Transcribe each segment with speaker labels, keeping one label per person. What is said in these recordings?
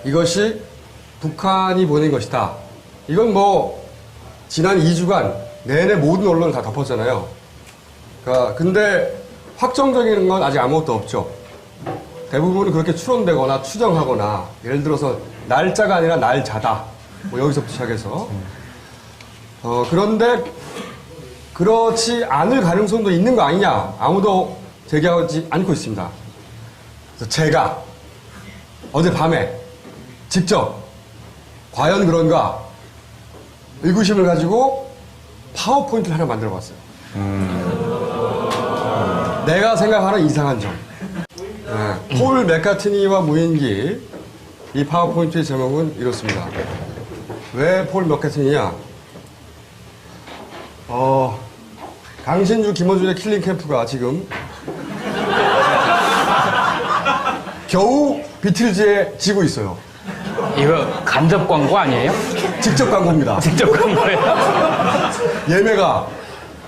Speaker 1: 이것이 북한이 보낸 것이다. 이건 뭐 지난 2주간 내내 모든 언론을 다 덮었잖아요. 그러니까 근데 확정적인 건 아직 아무것도 없죠. 대부분은 그렇게 추론되거나 추정하거나 예를 들어서 날짜가 아니라 날짜다. 뭐 여기서부터 시작해서 그런데 그렇지 않을 가능성도 있는 거 아니냐 아무도 제기하지 않고 있습니다. 그래서 제가 어젯밤에 직접 과연 그런가 의구심을 가지고 파워포인트를 하나 만들어 봤어요. 내가 생각하는 이상한 점. 네. 폴 맥카트니와 무인기. 이 파워포인트의 제목은 이렇습니다. 왜 폴 맥카트니냐? 강신주, 김어준의 킬링 캠프가 지금 겨우 비틀즈에 지고 있어요.
Speaker 2: 이거 간접 광고 아니에요?
Speaker 1: 직접 광고입니다.
Speaker 2: 직접 광고예요?
Speaker 1: 예매가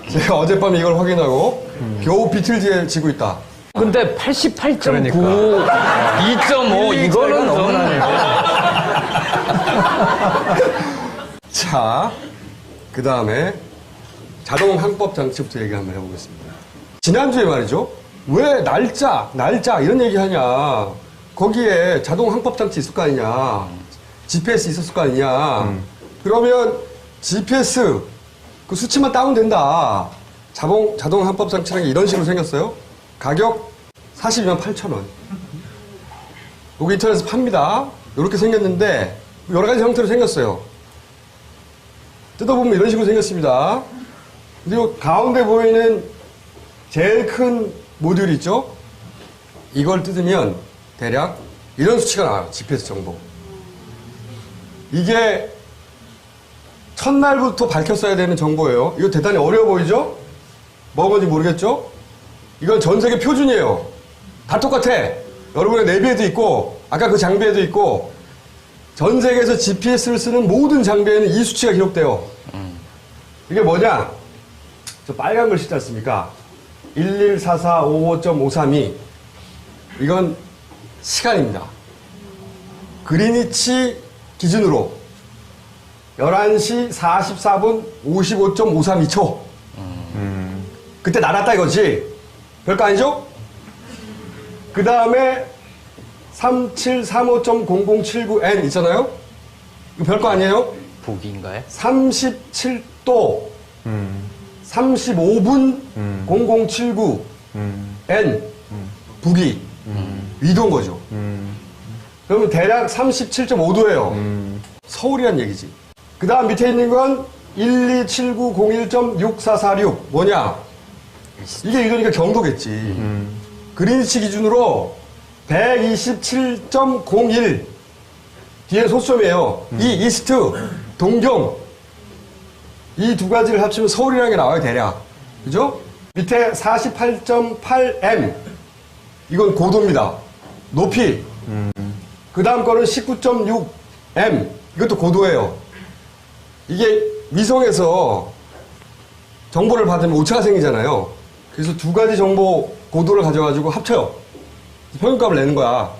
Speaker 1: 제가 어젯밤에 이걸 확인하고 겨우 비틀즈에 지고 있다.
Speaker 2: 근데 88.9, 2.5 이거는 너무나네.
Speaker 1: 자, 그 다음에 자동 항법 장치부터 얘기 한번 해보겠습니다. 지난주에 말이죠. 왜 날짜 이런 얘기 하냐. 거기에 자동 항법 장치 있을 거 아니냐. GPS 있었을 거 아니냐. 그러면 GPS 그 수치만 다운된다. 자동 항법 장치라는 게 이런 식으로 생겼어요. 가격 42만 8천 원. 여기 인터넷에서 팝니다. 이렇게 생겼는데 여러 가지 형태로 생겼어요. 뜯어보면 이런 식으로 생겼습니다. 그리고 가운데 보이는 제일 큰 모듈 있죠? 이걸 뜯으면 대략 이런 수치가 나와요. GPS 정보. 이게 첫날부터 밝혔어야 되는 정보예요. 이거 대단히 어려워 보이죠? 뭐가 뭔지 모르겠죠? 이건 전 세계 표준이에요. 다 똑같아. 여러분의 내비에도 있고 아까 그 장비에도 있고 전 세계에서 GPS를 쓰는 모든 장비에는 이 수치가 기록돼요. 이게 뭐냐? 저 빨간 글씨 있지 않습니까? 114455.532 이건 시간입니다. 그리니치 기준으로 11시 44분 55.532초 그때 날았다 이거지. 별거 아니죠? 그 다음에 3735.0079N 있잖아요? 이거 별거 아니에요?
Speaker 2: 북인가요?
Speaker 1: 37도 35분 0079 N 북위 위도인 거죠. 그러면 대략 37.5도예요. 서울이란 얘기지. 그 다음 밑에 있는 건 127901.6446 뭐냐? 이게 이러니까 경도겠지. 그린치 기준으로 127.01 뒤에 소점이에요. 이 이스트, 동경 이 두 가지를 합치면 서울이라는 게 나와요. 대략. 그죠? 밑에 48.8M 이건 고도입니다. 높이. 그 다음 거는 19.6M 이것도 고도예요. 이게 위성에서 정보를 받으면 오차가 생기잖아요. 그래서 두 가지 정보 고도를 가져가지고 합쳐요. 평균값을 내는 거야.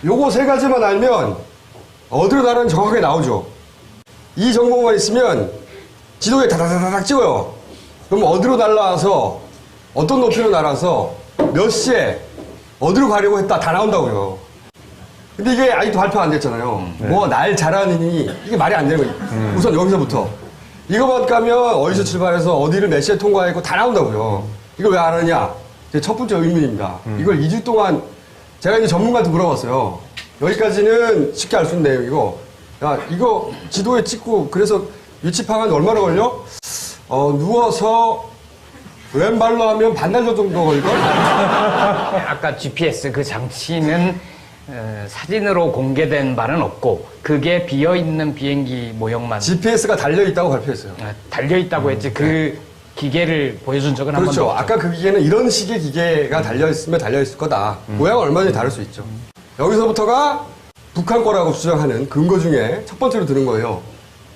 Speaker 1: 요거 세 가지만 알면 어디로 날아는 정확하게 나오죠. 이 정보만 있으면 지도에 다다다닥 찍어요. 그럼 어디로 날아와서 어떤 높이로 날아서 몇 시에 어디로 가려고 했다 다 나온다고요. 근데 이게 아직도 발표 안 됐잖아요. 뭐 날 잘하느니 이게 말이 안 되는 거예요. 우선 여기서부터 이거만 까면 어디서 출발해서 어디를 몇 시에 통과했고 다 나온다고요. 이걸 왜 안 하느냐? 제 첫 번째 의문입니다. 이걸 2주 동안 제가 이제 전문가한테 물어봤어요. 여기까지는 쉽게 알 수 있는 내용이고, 야, 이거 지도에 찍고, 그래서 위치 파악하는데 얼마나 걸려? 누워서 왼발로 하면 반나절 정도 걸릴걸?
Speaker 2: 아까 GPS 그 장치는 사진으로 공개된 바는 없고 그게 비어있는 비행기 모형만
Speaker 1: GPS가 달려있다고 발표했어요.
Speaker 2: 달려있다고 했지 그 기계를 보여준 적은 한 번도
Speaker 1: 그렇죠.
Speaker 2: 없죠.
Speaker 1: 아까 그 기계는 이런 식의 기계가 달려있으면 달려있을 거다. 모양은 얼마든지 다를 수 있죠. 여기서부터가 북한 거라고 주장하는 근거 중에 첫 번째로 드는 거예요.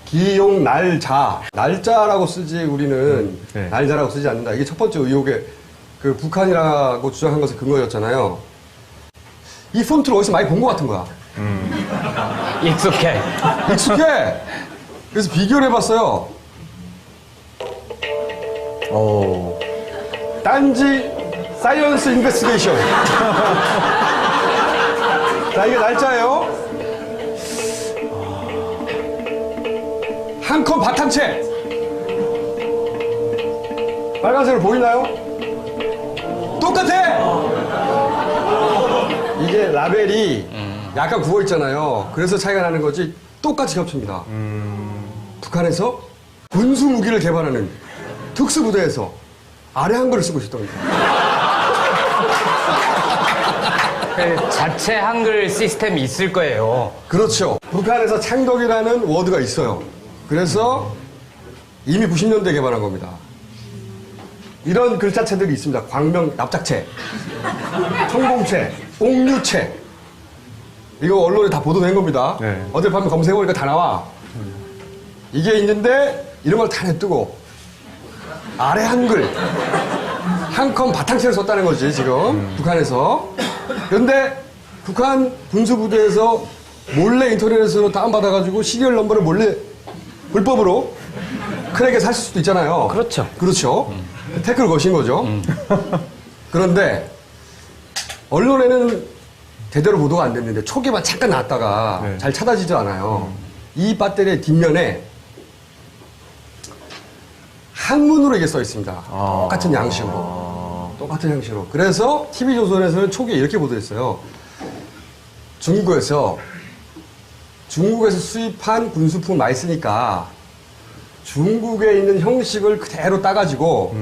Speaker 1: 기용 날자. 날짜라고 쓰지 우리는 날짜라고 쓰지 않는다. 이게 첫 번째 의혹의 북한이라고 주장한 것의 근거였잖아요. 이 폰트를 어디서 많이 본 것 같은 거야.
Speaker 2: 익숙해.
Speaker 1: 익숙해. 그래서 비교를 해봤어요.
Speaker 3: 오.
Speaker 1: 딴지 사이언스 인베스티게이션. 자, 이게 날짜예요. 한 컵 바탕채. 빨간색으로 보이나요? 똑같아! 이게 라벨이 약간 구워 있잖아요. 그래서 차이가 나는 거지 똑같이 겹칩니다. 북한에서 군수 무기를 개발하는 특수부대에서 아래 한글을 쓰고 있었던 겁니다.
Speaker 2: 그 자체 한글 시스템이 있을 거예요.
Speaker 1: 그렇죠. 북한에서 창덕이라는 워드가 있어요. 그래서 이미 90년대에 개발한 겁니다. 이런 글자체들이 있습니다. 광명 납작체, 청봉체, 옥류체. 이거 언론에 다 보도된 겁니다.
Speaker 3: 네.
Speaker 1: 어딜 가면 검색해보니까 다 나와. 이게 있는데 이런 걸 다 냅두고 아래 한글 한 컴 바탕체를 썼다는 거지 지금 북한에서. 그런데 북한 군수부대에서 몰래 인터넷으로 다운받아가지고 시리얼 넘버를 몰래 불법으로 크랙에 살 수도 있잖아요.
Speaker 2: 그렇죠.
Speaker 1: 그렇죠. 태클을 거신 거죠. 그런데 언론에는 제대로 보도가 안 됐는데 초기만 잠깐 나왔다가
Speaker 3: 네.
Speaker 1: 잘 찾아지지 않아요. 이 배터리의 뒷면에 한문으로 이게 써 있습니다. 똑같은 양식으로. 똑같은 양식으로. 그래서 TV조선에서는 초기에 이렇게 보도했어요. 중국에서 수입한 군수품을 많이 쓰니까 중국에 있는 형식을 그대로 따가지고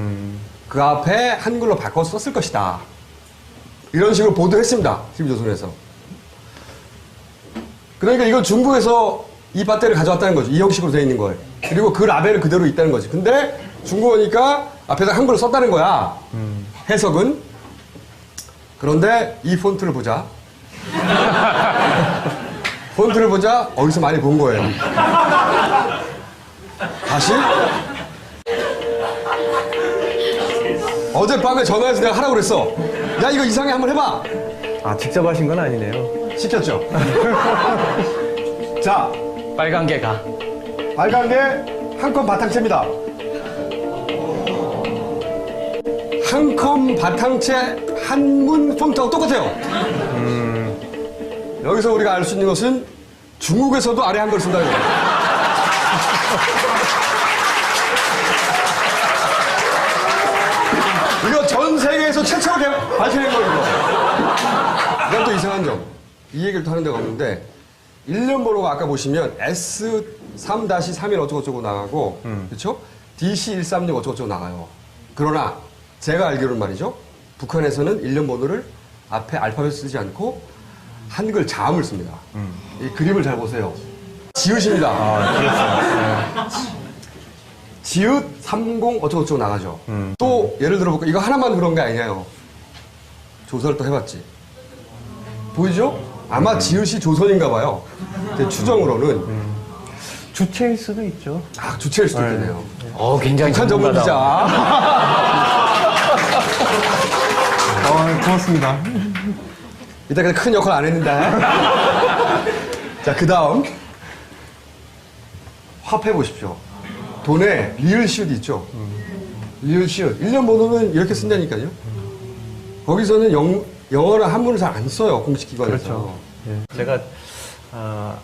Speaker 1: 그 앞에 한글로 바꿔서 썼을 것이다. 이런 식으로 보도했습니다. TV조선에서. 그러니까 이건 중국에서 이 배터리를 가져왔다는 거죠. 이 형식으로 되어 있는 걸. 그리고 그 라벨은 그대로 있다는 거지. 근데 중국어니까 앞에다 한글로 썼다는 거야. 해석은. 그런데 이 폰트를 보자. 폰트를 보자. 어디서 많이 본 거예요. 다시. 어젯밤에 전화해서 내가 하라고 그랬어. 야, 이거 이상해. 한번 해봐.
Speaker 3: 아, 직접 하신 건 아니네요.
Speaker 1: 시켰죠. 자,
Speaker 2: 빨간 개가.
Speaker 1: 빨간 게 한 컴 바탕채입니다. 한 컴 바탕채 한문 폰트하고 똑같아요. 여기서 우리가 알 수 있는 것은 중국에서도 아래 한글 쓴다는 거예요. 이거 전 세계에서 최초로 발표된 거 이거. 이건 또 이상한 점. 이 얘기를 또 하는 데가 없는데 1년 번호가 아까 보시면 S3-31 어쩌고저쩌고 나가고 그렇죠? DC136 어쩌고저쩌고 나가요. 그러나 제가 알기로는 말이죠. 북한에서는 1년 번호를 앞에 알파벳 쓰지 않고 한글 자음을 씁니다. 이 그림을 잘 보세요. 지읒입니다. 지읒 30 어쩌고저쩌고 나가죠. 또 예를 들어볼까? 이거 하나만 그런 게 아니에요. 조사를 또 해봤지. 보이죠? 아마 지읒이 조선인가 봐요. 제 추정으로는.
Speaker 3: 주체일 수도 있죠.
Speaker 1: 아, 주체일 수도 있겠네요.
Speaker 2: 굉장히
Speaker 1: 북한 전문 기자.
Speaker 3: 고맙습니다.
Speaker 1: 이따까지 큰 역할 안 했는데. 자, 그 다음. 화폐 보십시오. 돈에 리을 시읒 있죠? 리을 시읒. 1년 번호는 이렇게 쓴다니까요. 거기서는 영어나 한문을 잘 안 써요, 공식 기관에서.
Speaker 3: 그렇죠. 예. 제가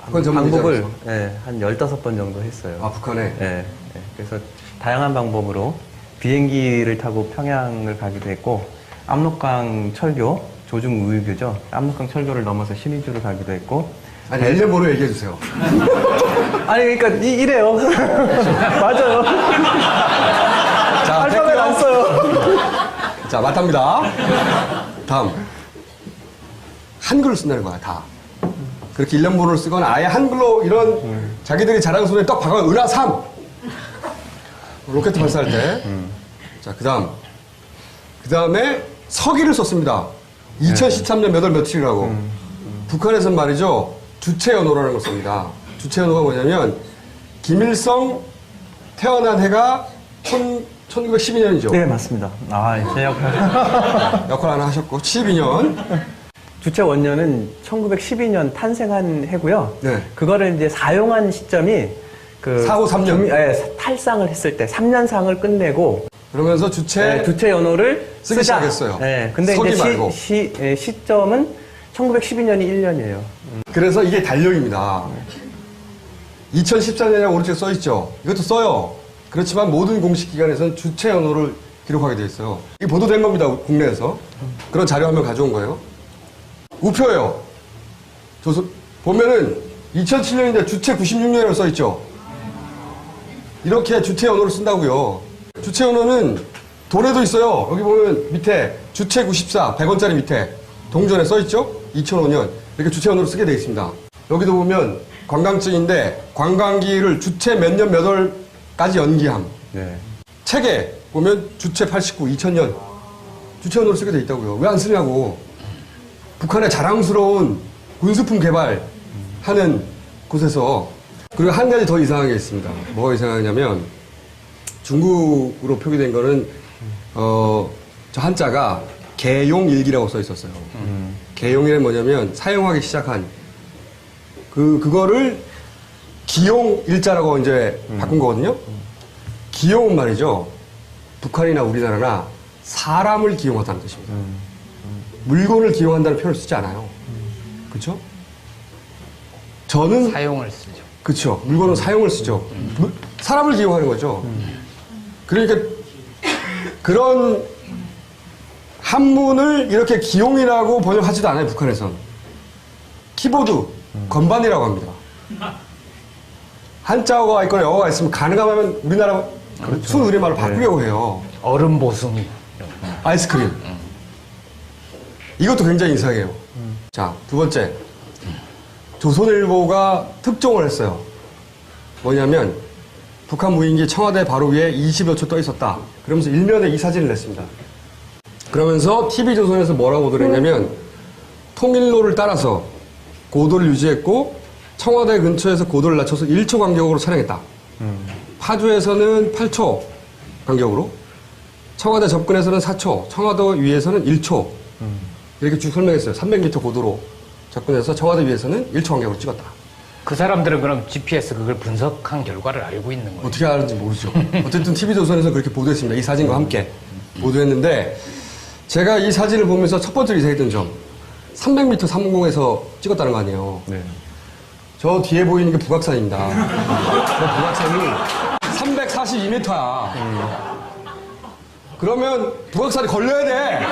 Speaker 1: 그건 전문
Speaker 3: 방법을
Speaker 1: 기자로서.
Speaker 3: 예, 한 15번 정도 했어요.
Speaker 1: 아, 북한에?
Speaker 3: 예, 예. 그래서 다양한 방법으로 비행기를 타고 평양을 가기도 했고 압록강 철교, 조중 우유교죠. 압록강 철교를 넘어서 신의주를 가기도 했고
Speaker 1: 아니, 1년 번호 얘기해주세요.
Speaker 3: 아니 그러니까 이래요. 맞아요.
Speaker 1: 자,
Speaker 3: 알파벳 안 써요.
Speaker 1: 자, 맞답니다. 다음. 한글을 쓴다는 거야, 다. 그렇게 1년 번호를 쓰거나 아예 한글로 이런 자기들이 잘하는 손에 떡 박아요. 은하 3! 로켓 발사할 때. 자, 그 다음에 서기를 썼습니다. 2013년 몇 월 며칠이라고. 북한에서는 말이죠. 주체연호라는 걸 씁니다. 주체연호가 뭐냐면, 김일성 태어난 해가 1912년이죠.
Speaker 3: 네 맞습니다. 아, 제 역할.
Speaker 1: 역할 하나 하셨고, 12년.
Speaker 3: 주체 원료는 1912년 탄생한 해고요.
Speaker 1: 네.
Speaker 3: 그거를 이제 사용한 시점이 그
Speaker 1: 4호 3년.
Speaker 3: 탈상을 했을 때 3년상을 끝내고
Speaker 1: 그러면서 주체
Speaker 3: 주체 연호를
Speaker 1: 쓰기 시작했어요.
Speaker 3: 근데
Speaker 1: 서기
Speaker 3: 이제
Speaker 1: 말고.
Speaker 3: 시점은 1912년이 1년이에요.
Speaker 1: 그래서 이게 달력입니다. 2014년이라고 오른쪽에 써 있죠. 이것도 써요. 그렇지만 모든 공식 기관에서는 주체 연호를 기록하게 돼 있어요. 이게 보도된 겁니다. 국내에서. 그런 자료 한 번 가져온 거예요. 우표예요. 보면은 2007년인데 주체 96년이라고 써 있죠. 이렇게 주체 연호를 쓴다고요. 주체 연호는 돈에도 있어요. 여기 보면 밑에 주체 94 100원짜리 밑에 동전에 써 있죠. 2005년 이렇게 주체 연호를 쓰게 돼 있습니다. 여기도 보면 관광증인데 관광기를 주체 몇 년 몇 월까지 연기함.
Speaker 3: 네.
Speaker 1: 책에 보면 주체 89 2000년 주체 연호를 쓰게 돼 있다고요. 왜 안 쓰냐고. 북한의 자랑스러운 군수품 개발하는 곳에서. 그리고 한 가지 더 이상한 게 있습니다. 뭐가 이상하냐면 중국으로 표기된 거는 저 한자가 개용일기라고 써 있었어요. 개용이란 뭐냐면 사용하기 시작한 그거를 기용일자라고 이제 바꾼 거거든요. 기용은 말이죠. 북한이나 우리나라나 사람을 기용하다는 뜻입니다. 물건을 기용한다는 표현을 쓰지 않아요. 그렇죠? 저는
Speaker 2: 사용을 쓰죠.
Speaker 1: 그렇죠. 물건은 사용을 쓰죠. 사람을 기용하는 거죠. 그러니까 그런 한문을 이렇게 기용이라고 번역하지도 않아요. 북한에선. 키보드, 건반이라고 합니다. 한자어가 있거나 영어가 있으면 가능하면 우리나라 순 우리말로 바꾸려고 해요.
Speaker 2: 얼음 보숭이.
Speaker 1: 아이스크림. 이것도 굉장히 이상해요. 자, 두 번째. 조선일보가 특종을 했어요. 뭐냐면 북한 무인기 청와대 바로 위에 20여 초 떠 있었다. 그러면서 일면에 이 사진을 냈습니다. 그러면서 TV조선에서 뭐라고 보도를 했냐면 통일로를 따라서 고도를 유지했고 청와대 근처에서 고도를 낮춰서 1초 간격으로 촬영했다. 파주에서는 8초 간격으로, 청와대 접근에서는 4초, 청와대 위에서는 1초. 이렇게 쭉 설명했어요. 300m 고도로 접근해서 청와대 위에서는 1초 간격으로 찍었다.
Speaker 2: 그 사람들은 그럼 GPS 그걸 분석한 결과를 알고 있는 거예요.
Speaker 1: 어떻게 알았는지 모르죠. 어쨌든 TV조선에서 그렇게 보도했습니다. 이 사진과 함께 보도했는데 제가 이 사진을 보면서 첫 번째로 이상했던 점 300m 상공에서 찍었다는 거 아니에요.
Speaker 3: 네.
Speaker 1: 저 뒤에 보이는 게 북악산입니다. 저 북악산이 342m야. 그러면 북악산이 걸려야 돼.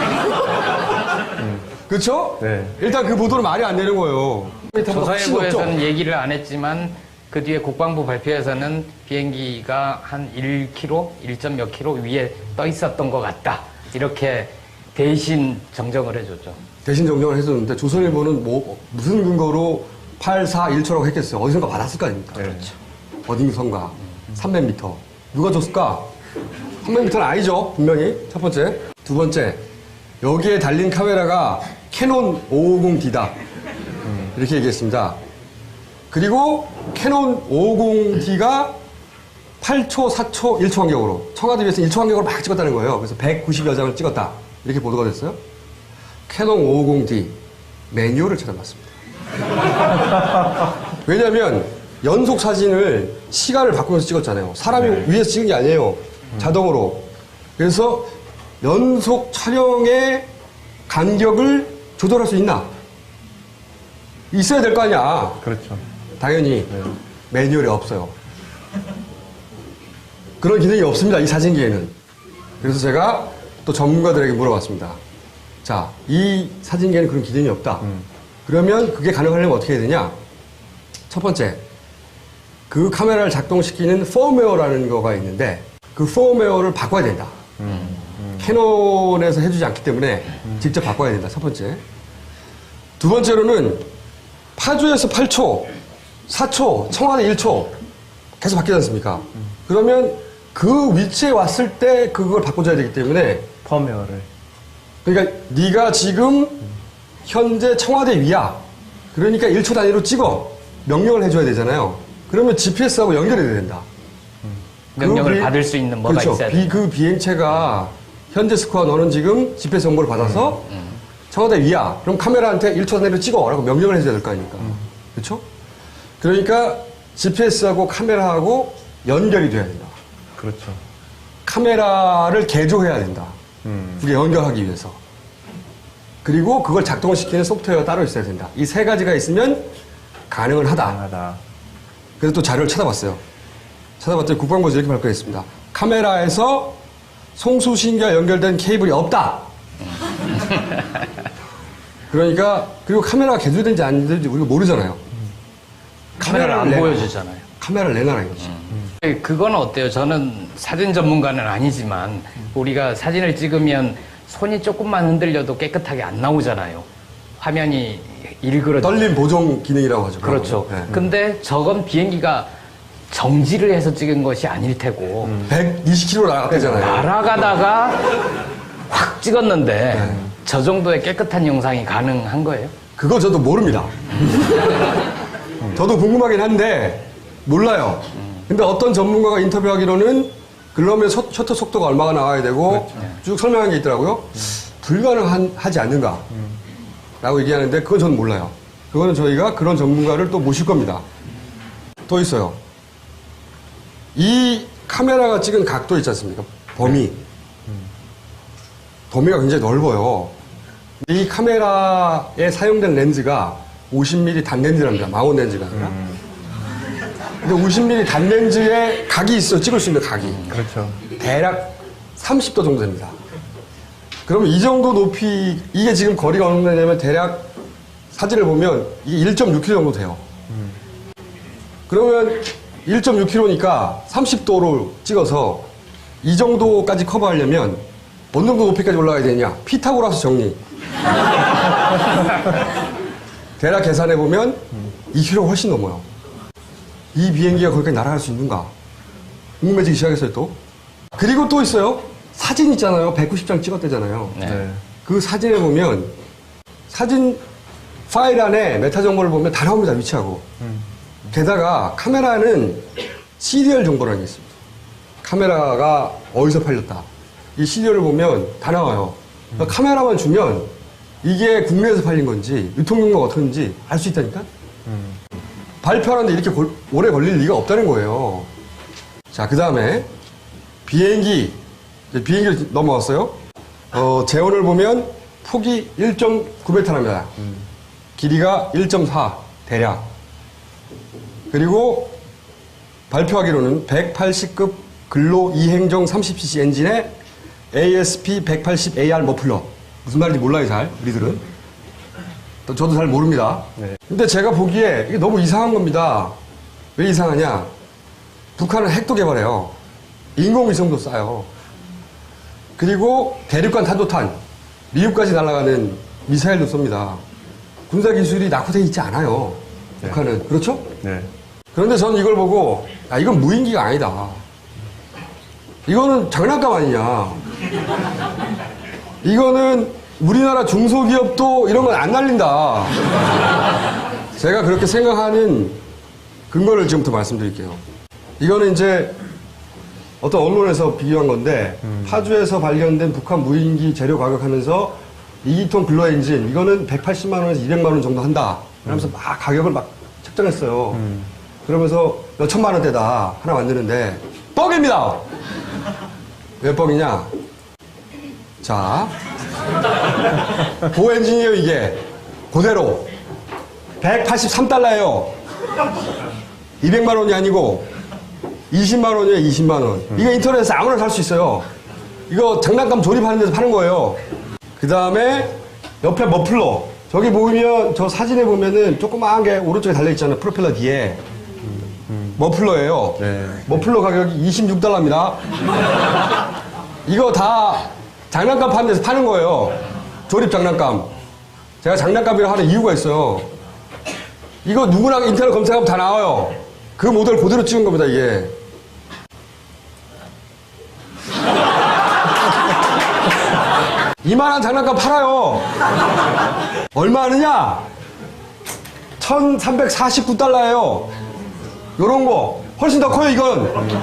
Speaker 1: 그렇죠?
Speaker 3: 네.
Speaker 1: 일단 그 보도는 말이 안 되는 거예요.
Speaker 2: 조선일보에서는 얘기를 안 했지만 그 뒤에 국방부 발표에서는 비행기가 한 1km, 1점 몇 킬로 위에 떠 있었던 것 같다. 이렇게 대신 정정을 해줬죠.
Speaker 1: 대신 정정을 해줬는데 조선일보는 무슨 근거로 841초라고 했겠어요. 어디선가 받았을 거 아닙니까?
Speaker 3: 그렇죠.
Speaker 1: 어디선가 300m. 누가 줬을까? 300m는 아니죠. 분명히. 첫 번째. 두 번째. 여기에 달린 카메라가 캐논 550D다. 이렇게 얘기했습니다. 그리고 캐논 550D가 8초, 4초, 1초 간격으로 청와대 위에서 1초 간격으로 막 찍었다는 거예요. 그래서 190여 장을 찍었다. 이렇게 보도가 됐어요. 캐논 550D 매뉴얼을 찾아봤습니다. 왜냐하면 연속 사진을 시간을 바꾸면서 찍었잖아요. 사람이 위에서 찍은 게 아니에요. 자동으로. 그래서 연속 촬영의 간격을 조절할 수 있나? 있어야 될 거 아니야.
Speaker 3: 그렇죠.
Speaker 1: 당연히 매뉴얼이 없어요. 그런 기능이 없습니다. 이 사진기에는. 그래서 제가 또 전문가들에게 물어봤습니다. 자, 이 사진기에는 그런 기능이 없다. 그러면 그게 가능하려면 어떻게 해야 되냐? 첫 번째, 그 카메라를 작동시키는 펌웨어라는 거가 있는데 그 펌웨어를 바꿔야 된다. 캐논에서 해주지 않기 때문에 직접 바꿔야 된다. 첫 번째. 두 번째로는 파주에서 8초, 4초, 청와대 1초 계속 바뀌지 않습니까? 그러면 그 위치에 왔을 때 그걸 바꿔줘야 되기 때문에
Speaker 3: 펌웨어를.
Speaker 1: 그러니까 네가 지금 현재 청와대 위야. 그러니까 1초 단위로 찍어. 명령을 해줘야 되잖아요. 그러면 GPS하고 연결이 돼야 된다.
Speaker 2: 명령을 받을 수 있는 뭐가
Speaker 1: 그렇죠.
Speaker 2: 있어야 돼.
Speaker 1: 그 비행체가 현재 스코어 너는 지금 GPS 정보를 받아서 청와대 위야. 그럼 카메라한테 1초 내로 찍어라고 명령을 해줘야 될 거 아닙니까? 그렇죠? 그러니까 GPS하고 카메라하고 연결이 돼야 된다.
Speaker 3: 그렇죠.
Speaker 1: 카메라를 개조해야 된다. 그게 연결하기 위해서. 그리고 그걸 작동시키는 소프트웨어가 따로 있어야 된다. 이 세 가지가 있으면 가능은 하다.
Speaker 3: 다양하다.
Speaker 1: 그래서 또 자료를 찾아봤어요. 찾아봤더니 국방부에서 이렇게 발표했습니다. 카메라에서 송수신기와 연결된 케이블이 없다. 그러니까 그리고 카메라가 개조된지 안 되는지 우리가 모르잖아요.
Speaker 2: 카메라를 안 보여주잖아요.
Speaker 1: 카메라를 내놔라 이거지.
Speaker 2: 그건 어때요? 저는 사진 전문가는 아니지만 우리가 사진을 찍으면 손이 조금만 흔들려도 깨끗하게 안 나오잖아요. 화면이 일그러져.
Speaker 1: 떨림 보정 기능이라고 하죠.
Speaker 2: 그렇죠.
Speaker 1: 네.
Speaker 2: 근데 저건 비행기가 정지를 해서 찍은 것이 아닐 테고
Speaker 1: 120km 나갔대잖아요.
Speaker 2: 날아가다가 확 찍었는데 저 정도의 깨끗한 영상이 가능한 거예요?
Speaker 1: 그거 저도 모릅니다. 저도 궁금하긴 한데 몰라요. 근데 어떤 전문가가 인터뷰하기로는 그러면 셔터 속도가 얼마가 나와야 되고 쭉 설명한 게 있더라고요. 불가능하지 않는가 라고 얘기하는데 그건 저는 몰라요. 그거는 저희가 그런 전문가를 또 모실 겁니다. 또 있어요. 이 카메라가 찍은 각도 있지 않습니까? 범위가 굉장히 넓어요. 이 카메라에 사용된 렌즈가 50mm 단렌즈랍니다. 망원 렌즈가 아니라. 근데 50mm 단렌즈에 각이 있어요. 찍을 수 있는 각이.
Speaker 3: 그렇죠.
Speaker 1: 대략 30도 정도 됩니다. 그러면 이 정도 높이, 이게 지금 거리가 어느 정도 되냐면 대략 사진을 보면 이게 1.6km 정도 돼요. 그러면 1.6km니까 30도로 찍어서 이 정도까지 커버하려면 어느 정도 높이까지 올라가야 되냐? 피타고라스 정리. 대략 계산해보면 2km 훨씬 넘어요. 이 비행기가 거기까지 날아갈 수 있는가? 궁금해지기 시작했어요, 또. 그리고 또 있어요. 사진 있잖아요. 190장 찍었대잖아요.
Speaker 2: 네.
Speaker 1: 그 사진에 보면 사진 파일 안에 메타 정보를 보면 다 나옵니다. 위치하고. 게다가 카메라는 시리얼 정보라는 게 있습니다. 카메라가 어디서 팔렸다. 이 시리얼을 보면 다 나와요. 그러니까 카메라만 주면 이게 국내에서 팔린 건지 유통경로가 어떤지 알 수 있다니까? 발표하는데 이렇게 오래 걸릴 리가 없다는 거예요. 자, 그 다음에 비행기를 넘어왔어요. 재원을 보면 폭이 1.9m랍니다. 길이가 1.4 대략. 그리고 발표하기로는 180급 근로 이행정 30cc 엔진에 ASP 180AR 머플러. 무슨 말인지 몰라요, 잘. 우리들은. 저도 잘 모릅니다.
Speaker 3: 네.
Speaker 1: 근데 제가 보기에 이게 너무 이상한 겁니다. 왜 이상하냐? 북한은 핵도 개발해요. 인공위성도 쏴요. 그리고 대륙간 탄도탄, 미국까지 날아가는 미사일도 쏩니다. 군사기술이 낙후되어 있지 않아요.
Speaker 3: 네.
Speaker 1: 북한은. 그렇죠?
Speaker 3: 네.
Speaker 1: 그런데 저는 이걸 보고, 야, 이건 무인기가 아니다. 이거는 장난감 아니냐. 이거는 우리나라 중소기업도 이런 건 안 날린다. 제가 그렇게 생각하는 근거를 지금부터 말씀드릴게요. 이거는 이제 어떤 언론에서 비교한 건데 파주에서 발견된 북한 무인기 재료 가격 하면서 2기통 근로 엔진 이거는 180만 원에서 200만 원 정도 한다. 그러면서 막 가격을 막 책정했어요. 그러면서 몇 천만 원대다 하나 만드는데 뻥입니다. 왜 뻥이냐? 자, 고 엔진이에요 이게. 그대로 183달러예요. 200만 원이 아니고 20만 원이에요. 20만 원. 이거 인터넷에서 아무나 살 수 있어요. 이거 장난감 조립하는 데서 파는 거예요. 그 다음에 옆에 머플러. 저기 보면 저 사진에 보면은 조그마한 게 오른쪽에 달려있잖아요. 프로펠러 뒤에. 머플러예요.
Speaker 3: 네.
Speaker 1: 머플러 가격이 26달러입니다. 이거 다 장난감 파는 데서 파는 거예요. 조립 장난감. 제가 장난감이라고 하는 이유가 있어요. 이거 누구나 인터넷 검색하면 다 나와요. 그 모델 그대로 찍은 겁니다, 이게. 이만한 장난감 팔아요. 얼마 하느냐? 1349달러예요. 요런 거. 훨씬 더 커요, 이건.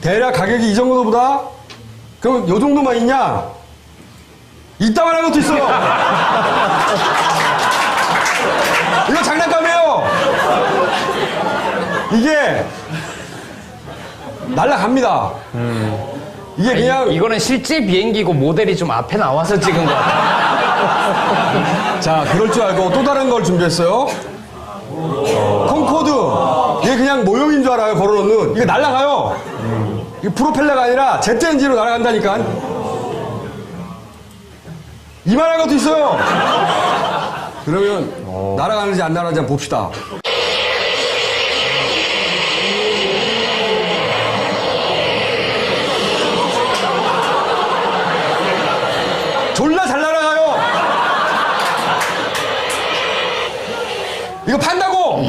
Speaker 1: 대략 가격이 이 정도보다 그럼 요 정도만 있냐? 이따만한 것도 있어요. 이거 장난감이에요. 이게 날아갑니다. 이게 그냥
Speaker 2: 이거는 실제 비행기고 모델이 좀 앞에 나와서 찍은 거 같아요.
Speaker 1: 자, 그럴 줄 알고 또 다른 걸 준비했어요. 콩코드. 이게 그냥 모형인 줄 알아요, 걸어놓는. 이게 날아가요. 이게 프로펠러가 아니라 제트 엔진으로 날아간다니까. 이만한 것도 있어요. 그러면 날아가는지 안 날아가는지 한번 봅시다. 졸라 잘 날아가요. 이거 판다고!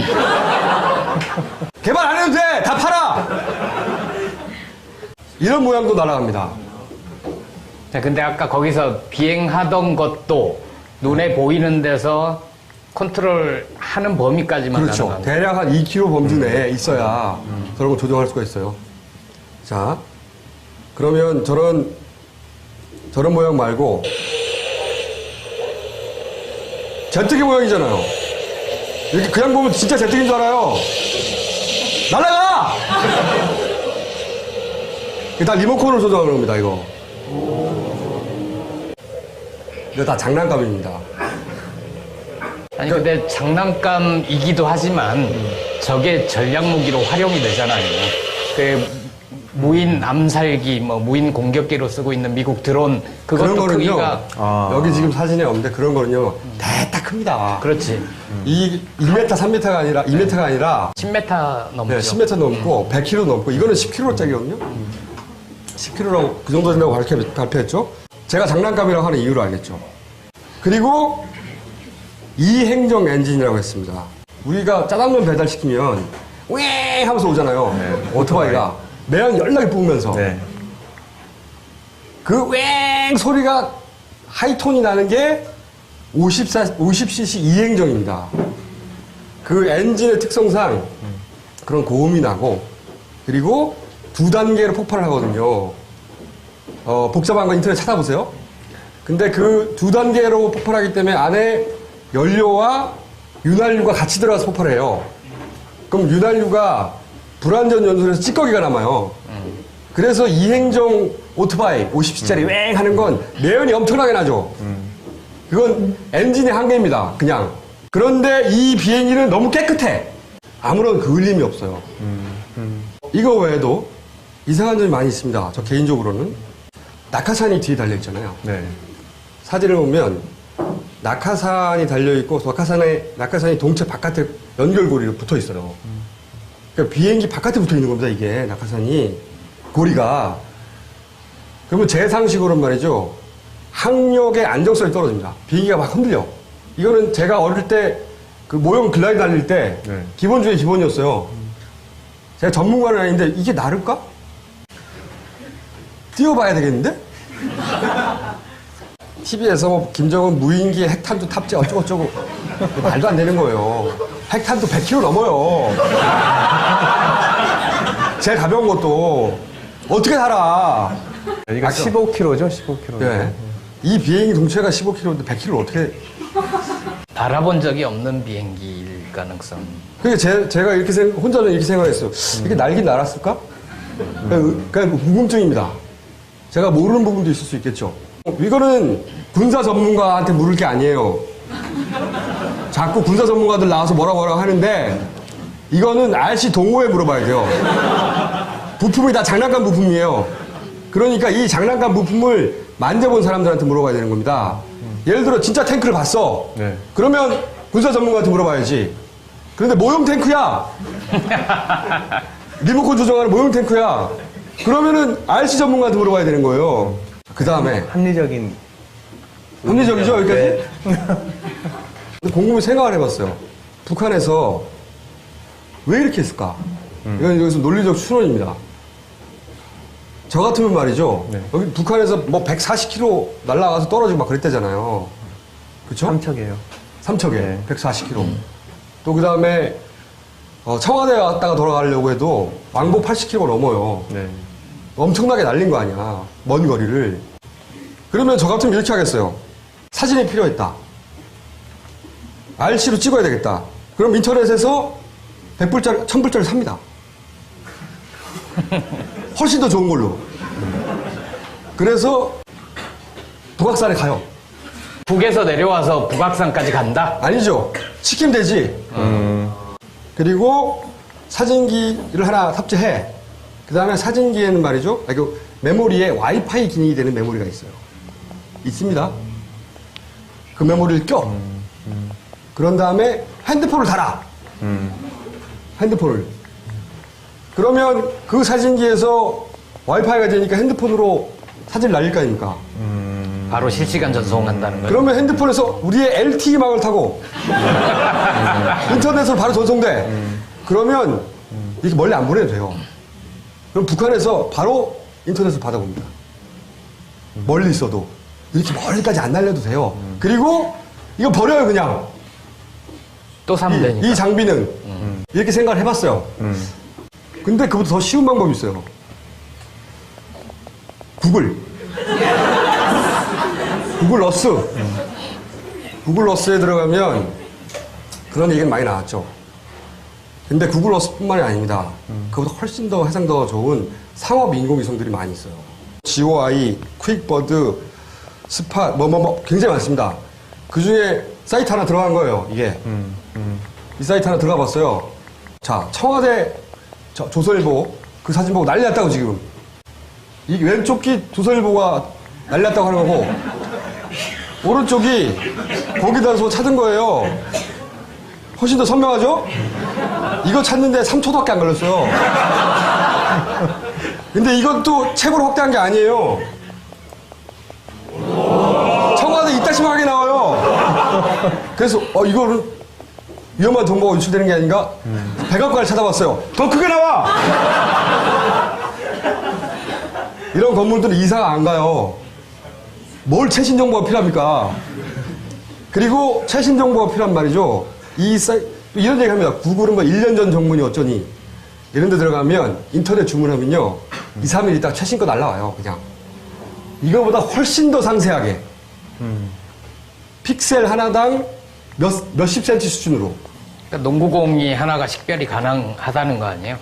Speaker 1: 개발 안 해도 돼! 다 팔아! 이런 모양도 날아갑니다.
Speaker 2: 자, 근데 아까 거기서 비행하던 것도 눈에 보이는 데서 컨트롤 하는 범위까지만
Speaker 1: 그렇죠.
Speaker 2: 가능한
Speaker 1: 대략 한 2km 범주 내에 있어야 저런 걸 조정할 수가 있어요. 자, 그러면 저런 모양 말고 제트기 모양이잖아요. 이렇게 그냥 보면 진짜 제트기인 줄 알아요. 날아가! 이게 다 리모컨으로 조정하는 겁니다, 이거. 이거 다 장난감입니다.
Speaker 2: 아니 근데 장난감이기도 하지만 저게 전략 무기로 활용이 되잖아요. 그 무인 암살기, 뭐 무인 공격기로 쓰고 있는 미국 드론
Speaker 1: 그런
Speaker 2: 그것도
Speaker 1: 거는요.
Speaker 2: 크기가
Speaker 1: 여기 지금 사진에 없는데 그런 거는요. 대딱 큽니다.
Speaker 2: 그렇지.
Speaker 1: 이 2m, 3m가 아니라 2m가 아니라
Speaker 2: 10m 넘죠.
Speaker 1: 네, 10m 넘고 100kg 넘고 이거는 10kg짜리거든요. 10kg라고 그 정도 된다고 발표했죠. 제가 장난감이라고 하는 이유를 알겠죠. 그리고 이행정 엔진이라고 했습니다. 우리가 짜장면 배달시키면 웽 하면서 오잖아요.
Speaker 3: 네,
Speaker 1: 오토바이가 매연 연락이 뿜으면서
Speaker 3: 네.
Speaker 1: 그 웽 소리가 하이톤이 나는 게 50cc 이행정입니다. 그 엔진의 특성상 그런 고음이 나고 그리고 2단계로 폭발을 하거든요. 복잡한 거 인터넷 찾아보세요. 근데 그 2단계로 폭발하기 때문에 안에 연료와 윤활유가 같이 들어가서 폭발해요. 그럼 윤활유가 불완전 연소에서 찌꺼기가 남아요. 그래서 이행정 오토바이 50c짜리 웽 하는 건 매연이 엄청나게 나죠. 그건 엔진의 한계입니다. 그냥. 그런데 이 비행기는 너무 깨끗해. 아무런 그을림이 없어요. 이거 외에도 이상한 점이 많이 있습니다. 저 개인적으로는. 낙하산이 뒤에 달려있잖아요.
Speaker 3: 네.
Speaker 1: 사진을 보면 낙하산이 달려있고 낙하산이 동체 바깥에 연결고리로 붙어 있어요. 그러니까 비행기 바깥에 붙어 있는 겁니다. 이게 낙하산이. 고리가. 그러면 제 상식으로는 말이죠. 항력의 안정성이 떨어집니다. 비행기가 막 흔들려. 이거는 제가 어릴 때 그 모형 글라이드 달릴 때
Speaker 3: 네.
Speaker 1: 기본 중에 기본이었어요. 제가 전문가는 아닌데 이게 나를까? 뛰어봐야 되겠는데? TV에서 뭐 김정은 무인기 핵탄두 탑재 어쩌고저쩌고 말도 안 되는 거예요. 핵탄두 100kg 넘어요. 제일 가벼운 것도 어떻게 살아?
Speaker 3: 여기가 15kg죠, 15kg.
Speaker 1: 네. 이 비행기 동체가 15kg인데 100kg를 어떻게?
Speaker 2: 바라본 적이 없는 비행기일 가능성.
Speaker 1: 그게 제가 이렇게 혼자는 이렇게 생각했어요. 이게 날긴 날았을까? 그러니까 궁금증입니다. 제가 모르는 부분도 있을 수 있겠죠. 이거는 군사 전문가한테 물을 게 아니에요. 자꾸 군사 전문가들 나와서 뭐라고 하는데 이거는 RC 동호회 물어봐야 돼요. 부품이 다 장난감 부품이에요. 그러니까 이 장난감 부품을 만져본 사람들한테 물어봐야 되는 겁니다. 예를 들어 진짜 탱크를 봤어.
Speaker 3: 네.
Speaker 1: 그러면 군사 전문가한테 물어봐야지. 그런데 모형 탱크야. 리모컨 조정하는 모형 탱크야. 그러면은 RC 전문가한테 물어봐야 되는 거예요. 그 다음에
Speaker 3: 합리적인.
Speaker 1: 합리적이죠 여기까지?
Speaker 3: 네.
Speaker 1: 곰곰이 생각을 해봤어요. 북한에서 왜 이렇게 했을까? 이건 여기서 논리적 추론입니다. 저 같으면 말이죠.
Speaker 3: 네.
Speaker 1: 여기 북한에서 뭐 140km 날아가서 떨어지고 막 그랬대잖아요. 그쵸?
Speaker 3: 삼척이에요.
Speaker 1: 삼척에
Speaker 3: 네.
Speaker 1: 140km. 또 그 다음에 청와대 왔다가 돌아가려고 해도 왕복 80km 넘어요.
Speaker 3: 네.
Speaker 1: 엄청나게 날린 거 아니야. 먼 거리를. 그러면 저 같으면 이렇게 하겠어요. 사진이 필요했다. RC로 찍어야 되겠다. 그럼 인터넷에서 100불짜리, 1000불짜리 삽니다. 훨씬 더 좋은 걸로. 그래서 북악산에 가요.
Speaker 2: 북에서 내려와서 북악산까지 간다?
Speaker 1: 아니죠. 시키면 되지. 그리고 사진기를 하나 탑재해. 그 다음에 사진기에는 말이죠. 그 메모리에 와이파이 기능이 되는 메모리가 있어요. 있습니다. 그 메모리를 껴. 그런 다음에 핸드폰을 달아. 핸드폰을. 그러면 그 사진기에서 와이파이가 되니까 핸드폰으로 사진을 날릴 거 아닙니까?
Speaker 2: 바로 실시간 전송한다는 거예요?
Speaker 1: 그러면 핸드폰에서 우리의 LTE망을 타고 인터넷으로 바로 전송돼. 그러면 이렇게 멀리 안 보내도 돼요. 그럼 북한에서 바로 인터넷을 받아봅니다. 멀리 있어도. 이렇게 멀리까지 안 날려도 돼요. 그리고 이거 버려요, 그냥.
Speaker 2: 또 사면 되니까.
Speaker 1: 이 장비는. 이렇게 생각을 해봤어요. 근데 그보다 더 쉬운 방법이 있어요. 구글. 구글 어스. 구글 어스에 들어가면 그런 얘기는 많이 나왔죠. 근데 구글 어스뿐만이 아닙니다. 그보다 훨씬 더 해상 더 좋은 상업 인공위성들이 많이 있어요. GOI, 퀵버드, 스팟, 굉장히 많습니다. 그 중에 사이트 하나 들어간 거예요, 이게. 이 사이트 하나 들어가 봤어요. 자, 청와대 조선일보 그 사진 보고 난리 났다고 지금. 이 왼쪽 이 조선일보가 난리 났다고 하는 거고, 오른쪽이 거기다서 찾은 거예요. 훨씬 더 선명하죠? 이거 찾는데 3초밖에 안 걸렸어요. 근데 이것도 최고로 확대한 게 아니에요. 청와대 이따시하게 나와요. 그래서 이거는 위험한 정보가 유출되는 게 아닌가? 백악관을 찾아봤어요. 더 크게 나와! 이런 건물들은 이사가 안 가요. 뭘 최신 정보가 필요합니까? 그리고 최신 정보가 필요한 말이죠. 이런 얘기 합니다. 구글은 뭐 1년 전 정문이 어쩌니. 이런 데 들어가면 인터넷 주문하면요. 2, 3일 있다가 최신 거 날라와요, 그냥. 이거보다 훨씬 더 상세하게. 픽셀 하나당 몇십 센치 수준으로.
Speaker 2: 그러니까 농구공이 하나가 식별이 가능하다는 거 아니에요?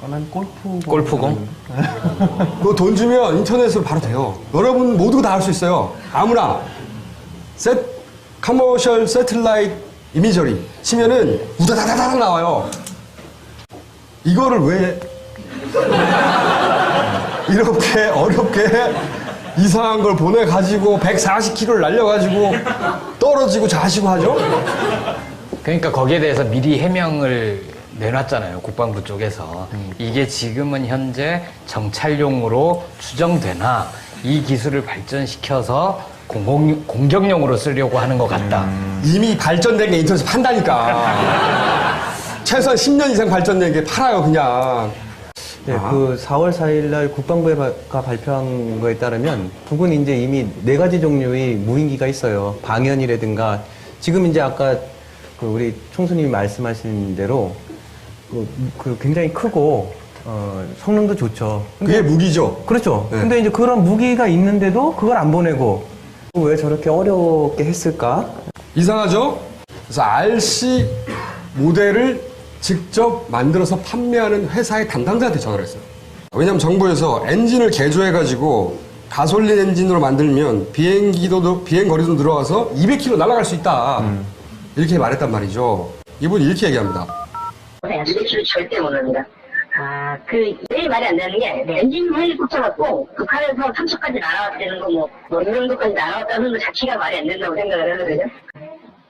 Speaker 3: 난
Speaker 2: 골프공?
Speaker 1: 그거 돈 주면 인터넷으로 바로 돼요. 여러분 모두가 다 할 수 있어요. 아무나. 커머셜 세틀라이트 이미저리 치면은 우다다다닥 나와요. 이거를 왜 이렇게 어렵게 이상한 걸 보내가지고 140km를 날려가지고 떨어지고 자시고 하죠?
Speaker 2: 그러니까 거기에 대해서 미리 해명을 내놨잖아요. 국방부 쪽에서. 이게 지금은 현재 정찰용으로 추정되나 이 기술을 발전시켜서 공격용으로 쓰려고 하는 것 같다.
Speaker 1: 이미 발전된 게 인터넷에서 판다니까. 최소한 10년 이상 발전된 게 팔아요, 그냥.
Speaker 3: 네, 그 4월 4일 날 국방부가 발표한 거에 따르면 북은 이제 이미 4가지 종류의 무인기가 있어요. 방연이라든가 지금 이제 아까 그 우리 총수님이 말씀하신 대로 그 굉장히 크고 성능도 좋죠.
Speaker 1: 그게 무기죠.
Speaker 3: 그렇죠.
Speaker 1: 네.
Speaker 3: 근데 이제 그런 무기가 있는데도 그걸 안 보내고 왜 저렇게 어렵게 했을까?
Speaker 1: 이상하죠? 그래서 RC 모델을 직접 만들어서 판매하는 회사의 담당자한테 전화를 했어요. 왜냐면 정부에서 엔진을 개조해가지고 가솔린 엔진으로 만들면 비행 거리도 늘어가서 200km 날아갈 수 있다. 이렇게 말했단 말이죠. 이분이 이렇게 얘기합니다.
Speaker 4: 200km 절대 못 합니다. 제일 말이 안 되는 게, 엔진 헬리콥터 갖고, 북한에서 삼척까지 날아왔다는 거, 이 정도까지 날아왔다는 것 자체가 말이 안 된다고 생각을 하거든요.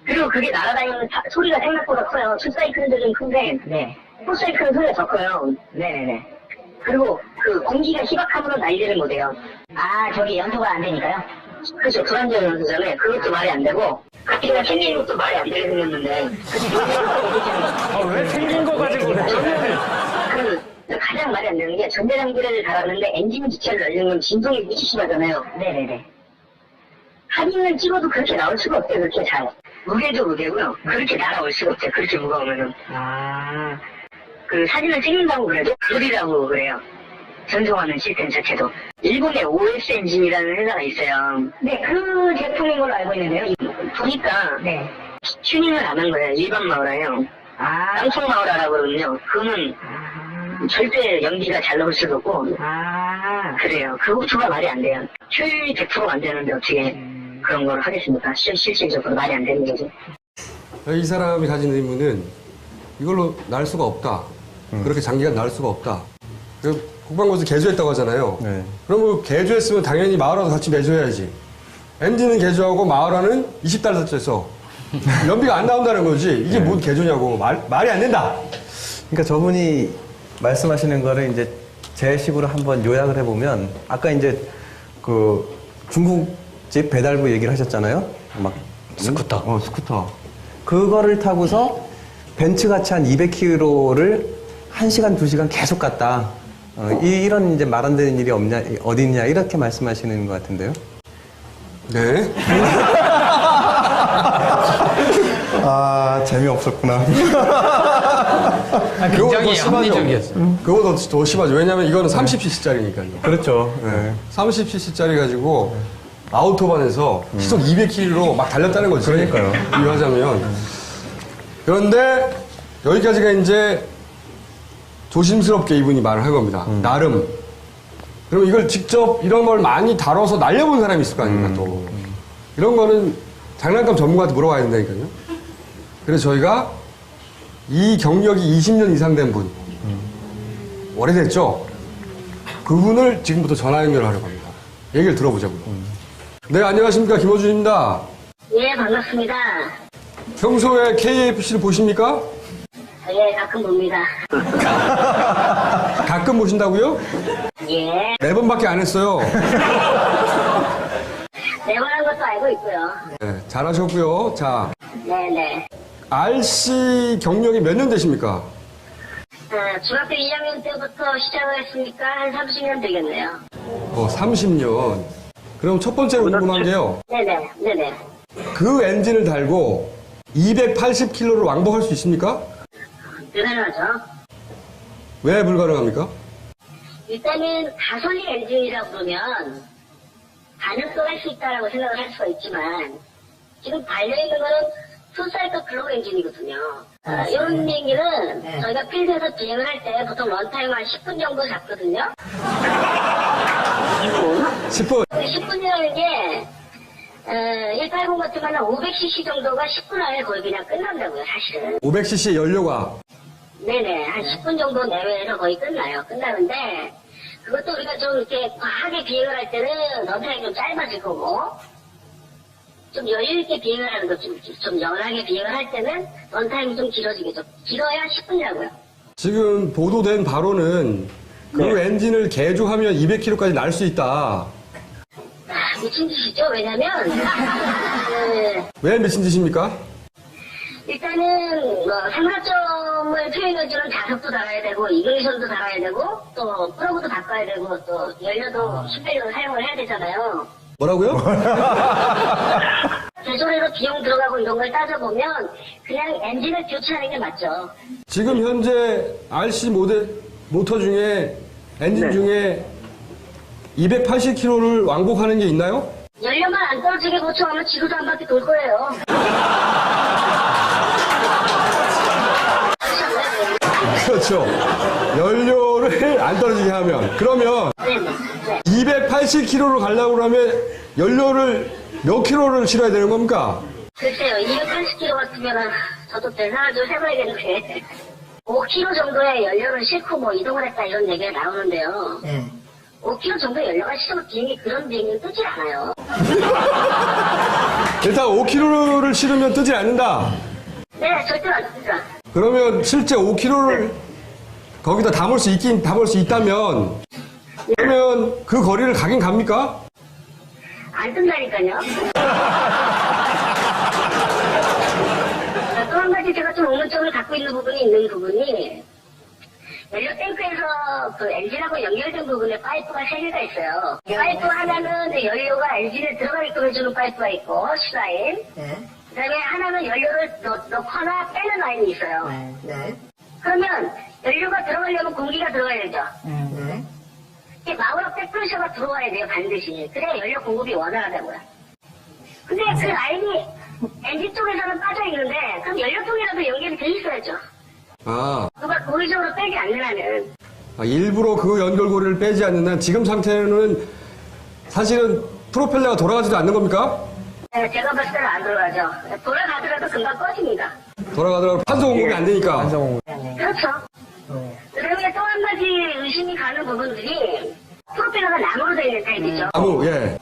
Speaker 4: 그리고 그게 날아다니는 소리가 생각보다 커요. 2사이클들은 큰데, 네. 4사이클은 소리가 더 커요. 네네네. 그리고 공기가 희박함으로 날리지를 못해요. 저기 연소가 안 되니까요? 그렇죠. 불안정 연소잖아요. 그것도 말이 안 되고, 바퀴가 생긴 것도 말이 안 되게 생겼는데.
Speaker 2: 왜 생긴 거 가지고 그래?
Speaker 4: 가장 말이 안 되는 게 전자장비를 달았는데 엔진 기체를 날리는 건 진동이 무지 심하잖아요. 네네네. 사진을 찍어도 그렇게 나올 수가 없대요. 그렇게 잘. 무게도 무게고요. 그렇게 날아올 수가 없대요. 그렇게 무거우면은. 사진을 찍는다고 그래도 물이라고 그래요. 전송하는 시스템 자체도. 일본의 OS 엔진이라는 회사가 있어요. 네, 그 제품인 걸로 알고 있는데요. 보니까 네. 튜닝을 안 한 거예요. 일반 마우라예요. 깡총 마우라라고 그러거든요. 그거는 절대 연기가 잘 나올 수도 없고 그래요. 그 호투가 말이 안 돼요. 효율이 100%가 안 되는데 어떻게 그런 걸 하겠습니까? 실질적으로 말이 안 되는 거죠.
Speaker 1: 이 사람이 가진 의무는 이걸로 날 수가 없다. 그렇게 장기간 날 수가 없다. 국방부에서 개조했다고 하잖아요.
Speaker 3: 네.
Speaker 1: 그럼 개조했으면 당연히 마을화도 같이 매조해야지. 엔진은 개조하고 마을화는 20달러째서 연비가 안 나온다는 거지. 이게 뭔 개조냐고. 말이 안 된다.
Speaker 3: 그러니까 저분이 말씀하시는 거를 이제 제 식으로 한번 요약을 해보면 아까 이제 그 중국집 배달부 얘기를 하셨잖아요. 막
Speaker 2: 스쿠터.
Speaker 3: 스쿠터. 그거를 타고서 벤츠같이 한 200km를 1시간, 2시간 계속 갔다. 이런 이제 말 안 되는 일이 어디 있냐 이렇게 말씀하시는 것 같은데요.
Speaker 1: 네.
Speaker 3: 아, 재미없었구나.
Speaker 2: 굉장히 합리적이었어요.
Speaker 1: 그거보다 더 심하죠. 왜냐면 이거는 30cc짜리니까요.
Speaker 3: 그렇죠. 네.
Speaker 1: 30cc짜리 가지고 아우토반에서 시속 200km로 막 달렸다는 거지.
Speaker 3: 그러니까요.
Speaker 1: 비유하자면. 그런데 여기까지가 이제 조심스럽게 이분이 말을 한 겁니다. 나름. 그럼 이걸 직접 이런 걸 많이 다뤄서 날려본 사람이 있을 거 아닙니까, 또. 이런 거는 장난감 전문가한테 물어봐야 된다니까요. 그래서 저희가 이 경력이 20년 이상 된 분, 오래됐죠? 그분을 지금부터 전화 연결을 하려고 합니다. 얘기를 들어보자고요. 네, 안녕하십니까. 김호준입니다.
Speaker 4: 예, 반갑습니다.
Speaker 1: 평소에 KFC를 보십니까?
Speaker 4: 예, 가끔 봅니다.
Speaker 1: 가끔 보신다고요?
Speaker 4: 예,
Speaker 1: 네 번밖에 안 했어요.
Speaker 4: 내관한 것도 알고 있고요.
Speaker 1: 네, 잘하셨고요. 자,
Speaker 4: 네네.
Speaker 1: RC 경력이 몇 년 되십니까?
Speaker 4: 중학교 2학년 때부터 시작을 했으니까 한 30년 되겠네요.
Speaker 1: 30년. 그럼 첫 번째로 궁금한 게요.
Speaker 4: 네네.
Speaker 1: 그 엔진을 달고 280km를 왕복할 수 있습니까?
Speaker 4: 불가능하죠.
Speaker 1: 왜 불가능합니까?
Speaker 4: 일단은 가솔린 엔진이라고 그러면 가능성 할 수 있다라고 생각을 할 수가 있지만 지금 달려있는 거는 풀사이클 클로우 엔진이거든요. 이런 비행기는 저희가 필드에서 비행을 할 때 보통 런타임 한 10분 정도 잡거든요.
Speaker 1: 10분.
Speaker 4: 10분이라는 게 180 같은 거는 500cc 정도가 10분 안에 거의 그냥 끝난다고요, 사실은.
Speaker 1: 500cc 연료가.
Speaker 4: 네네, 한 10분 정도 내외에서 거의 끝나는데, 그것도 우리가 좀 이렇게 과하게 비행을 할 때는 런타임이 좀 짧아질 거고, 좀 여유있게 비행을 하는 거, 좀 연하게 비행을 할 때는 런타임이 좀 길어지겠죠. 길어야 10분이라고요.
Speaker 1: 지금 보도된 바로는 그 엔진을 개조하면 200km까지 날 수 있다.
Speaker 4: 미친 짓이죠. 왜냐면,
Speaker 1: 왜 미친 짓입니까?
Speaker 4: 일단은 삼각점을 표현해주는 자석도 달아야 되고 이글리션도 달아야 되고 또 프로브도 바꿔야 되고 또 연료도 슈페리로 사용을 해야 되잖아요.
Speaker 1: 뭐라고요?
Speaker 4: 개조해서 비용 들어가고 이런 걸 따져보면 그냥 엔진을 교체하는 게 맞죠.
Speaker 1: 지금 현재 RC 모터 중에 엔진 중에 280km를 왕복하는 게 있나요?
Speaker 4: 연료만 안 떨어지게 고쳐하면 지구도 한 바퀴 돌 거예요.
Speaker 1: 그렇죠. 연료를 안 떨어지게 하면. 그러면
Speaker 4: 네네.
Speaker 1: 280km로 가려고 하면 연료를 몇 킬로를 실어야 되는 겁니까?
Speaker 4: 글쎄요, 280km 같으면 저도 계산을 좀 해봐야겠는데 5km 정도의 연료를 싣고 뭐 이동을 했다 이런 얘기가 나오는데요. 5km 정도 연료가 실어도 비행기 그런 비행기는 뜨질 않아요.
Speaker 1: 일단 5km를 실으면 뜨질 않는다.
Speaker 4: 네, 절대로 안 뜹니다.
Speaker 1: 그러면 실제 5km를 거기다 담을 수 있다면 그러면 그 거리를 가긴 갑니까?
Speaker 4: 안 뜬다니까요. 또 한 가지 제가 좀 의문점을 갖고 있는 부분이 연료 탱크에서 그 엔진하고 연결된 부분에 파이프가 3개가 있어요. 파이프 하나는 이제 연료가 엔진에 들어가게끔 해주는 파이프가 있고, C라인. 그 다음에 하나는 연료를 넣거나 빼는 라인이 있어요. 그러면 연료가 들어가려면 공기가 들어가야 되죠. 마우라 백프레셔가 들어와야 돼요, 반드시. 그래야 연료 공급이 원활하다고요. 근데 그 라인이 엔진 쪽에서는 빠져 있는데, 그럼 연료통이라도 연결이 돼 있어야죠.
Speaker 1: 아,
Speaker 4: 누가 고의적으로 빼지 않는 한은.
Speaker 1: 일부러 그 연결고리를 빼지 않는 한 지금 상태는 사실은 프로펠러가 돌아가지도 않는 겁니까?
Speaker 4: 네, 제가 봤을 때는 안 돌아가죠. 돌아가더라도 금방 꺼집니다.
Speaker 1: 돌아가더라도 환소 공급이 안 되니까.
Speaker 4: 그렇죠. 그다음에 또 한 가지 의심이 가는 부분들이 프로펠러가 나무로 되어 있는 타입이죠.
Speaker 1: 나무, 예.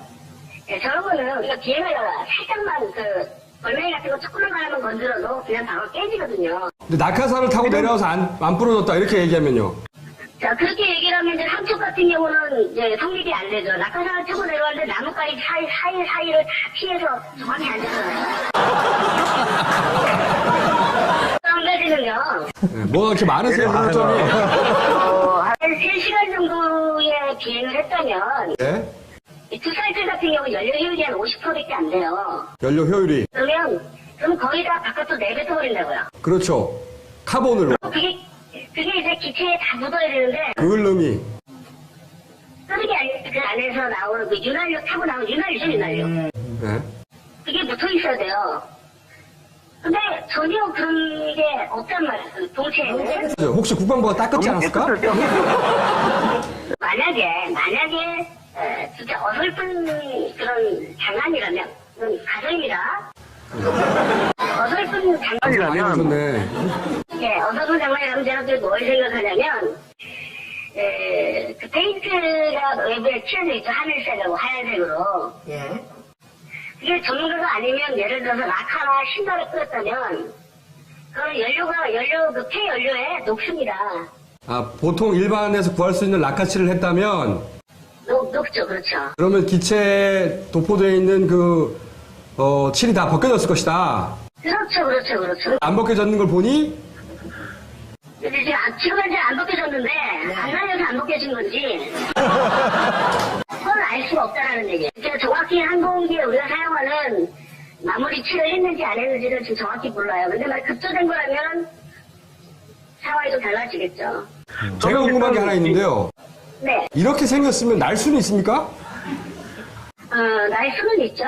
Speaker 4: 네, 저런 거는 우리가 비행하다가 살짝만 벌레 같은 거 조금만 하나만 건드려도 그냥 바로 깨지거든요.
Speaker 1: 근데 낙하산을 타고 내려와서 안 부러졌다 이렇게 얘기하면요.
Speaker 4: 자, 그렇게 얘기를 하면 이제 함쪽 같은 경우는 이제 성립이 안 되죠. 낙하산을 타고 내려왔는데 나뭇가지 사이를 다 피해서 정확히 안 되잖아요. 또 한 가지는요.
Speaker 1: 네, 뭐가 그렇게 많으세요, 문점이?
Speaker 4: 한 3시간 정도의 비행을 했다면
Speaker 1: 예?
Speaker 4: 이 두 사이클 같은 경우 연료 효율이 한 50%밖에 안 돼요.
Speaker 1: 연료 효율이.
Speaker 4: 그럼 거의 다 바깥으로 내뱉어버린다고요.
Speaker 1: 그렇죠. 카본으로.
Speaker 4: 그게 이제 기체에 다 묻어야 되는데
Speaker 1: 그을름이.
Speaker 4: 쓰레기 그 안에서 나오는 그 윤활유 타고 나오는 윤활유죠, 윤활유.
Speaker 1: 예?
Speaker 4: 그게 붙어 있어야 돼요. 근데 전혀 그런 게 없단 말이에요, 그 동체에는.
Speaker 1: 혹시 국방부가 닦았지 않았을까?
Speaker 4: 만약에 진짜 어설픈 그런 장난이라면, 그건 가정입니다. 어설픈
Speaker 1: 많이
Speaker 4: 장난이라면,
Speaker 1: 보셨네.
Speaker 4: 네, 어설픈 장난이라면 제가 또 뭘 생각하냐면, 그 페인트가 외부에 칠해져 있죠, 하늘색하고 하얀색으로.
Speaker 5: 예.
Speaker 4: 그게 전문가가 아니면 예를 들어서 낙하나 신발을 뿌렸다면 그건 연료 그 폐연료에 녹습니다.
Speaker 1: 아, 보통 일반에서 구할 수 있는 락카치를 했다면
Speaker 4: 녹죠, 그렇죠.
Speaker 1: 그러면 기체에 도포되어 있는 칠이 다 벗겨졌을 것이다.
Speaker 4: 그렇죠.
Speaker 1: 안 벗겨졌는 걸 보니
Speaker 4: 근데 지금 현재 안 벗겨졌는데 안 날려서 안 벗겨진 건지 그걸 알 수가 없다라는 얘기예요. 제가 정확히 항공기에 우리가 사용하는 마무리 칠을 했는지 안 했는지는 지금 정확히 몰라요. 근데 만약 급조된 거라면 상황이 좀 달라지겠죠.
Speaker 1: 제가 궁금한 게 하나 있는데요.
Speaker 4: 네,
Speaker 1: 이렇게 생겼으면 날 수는 있습니까?
Speaker 4: 날 수는 있죠.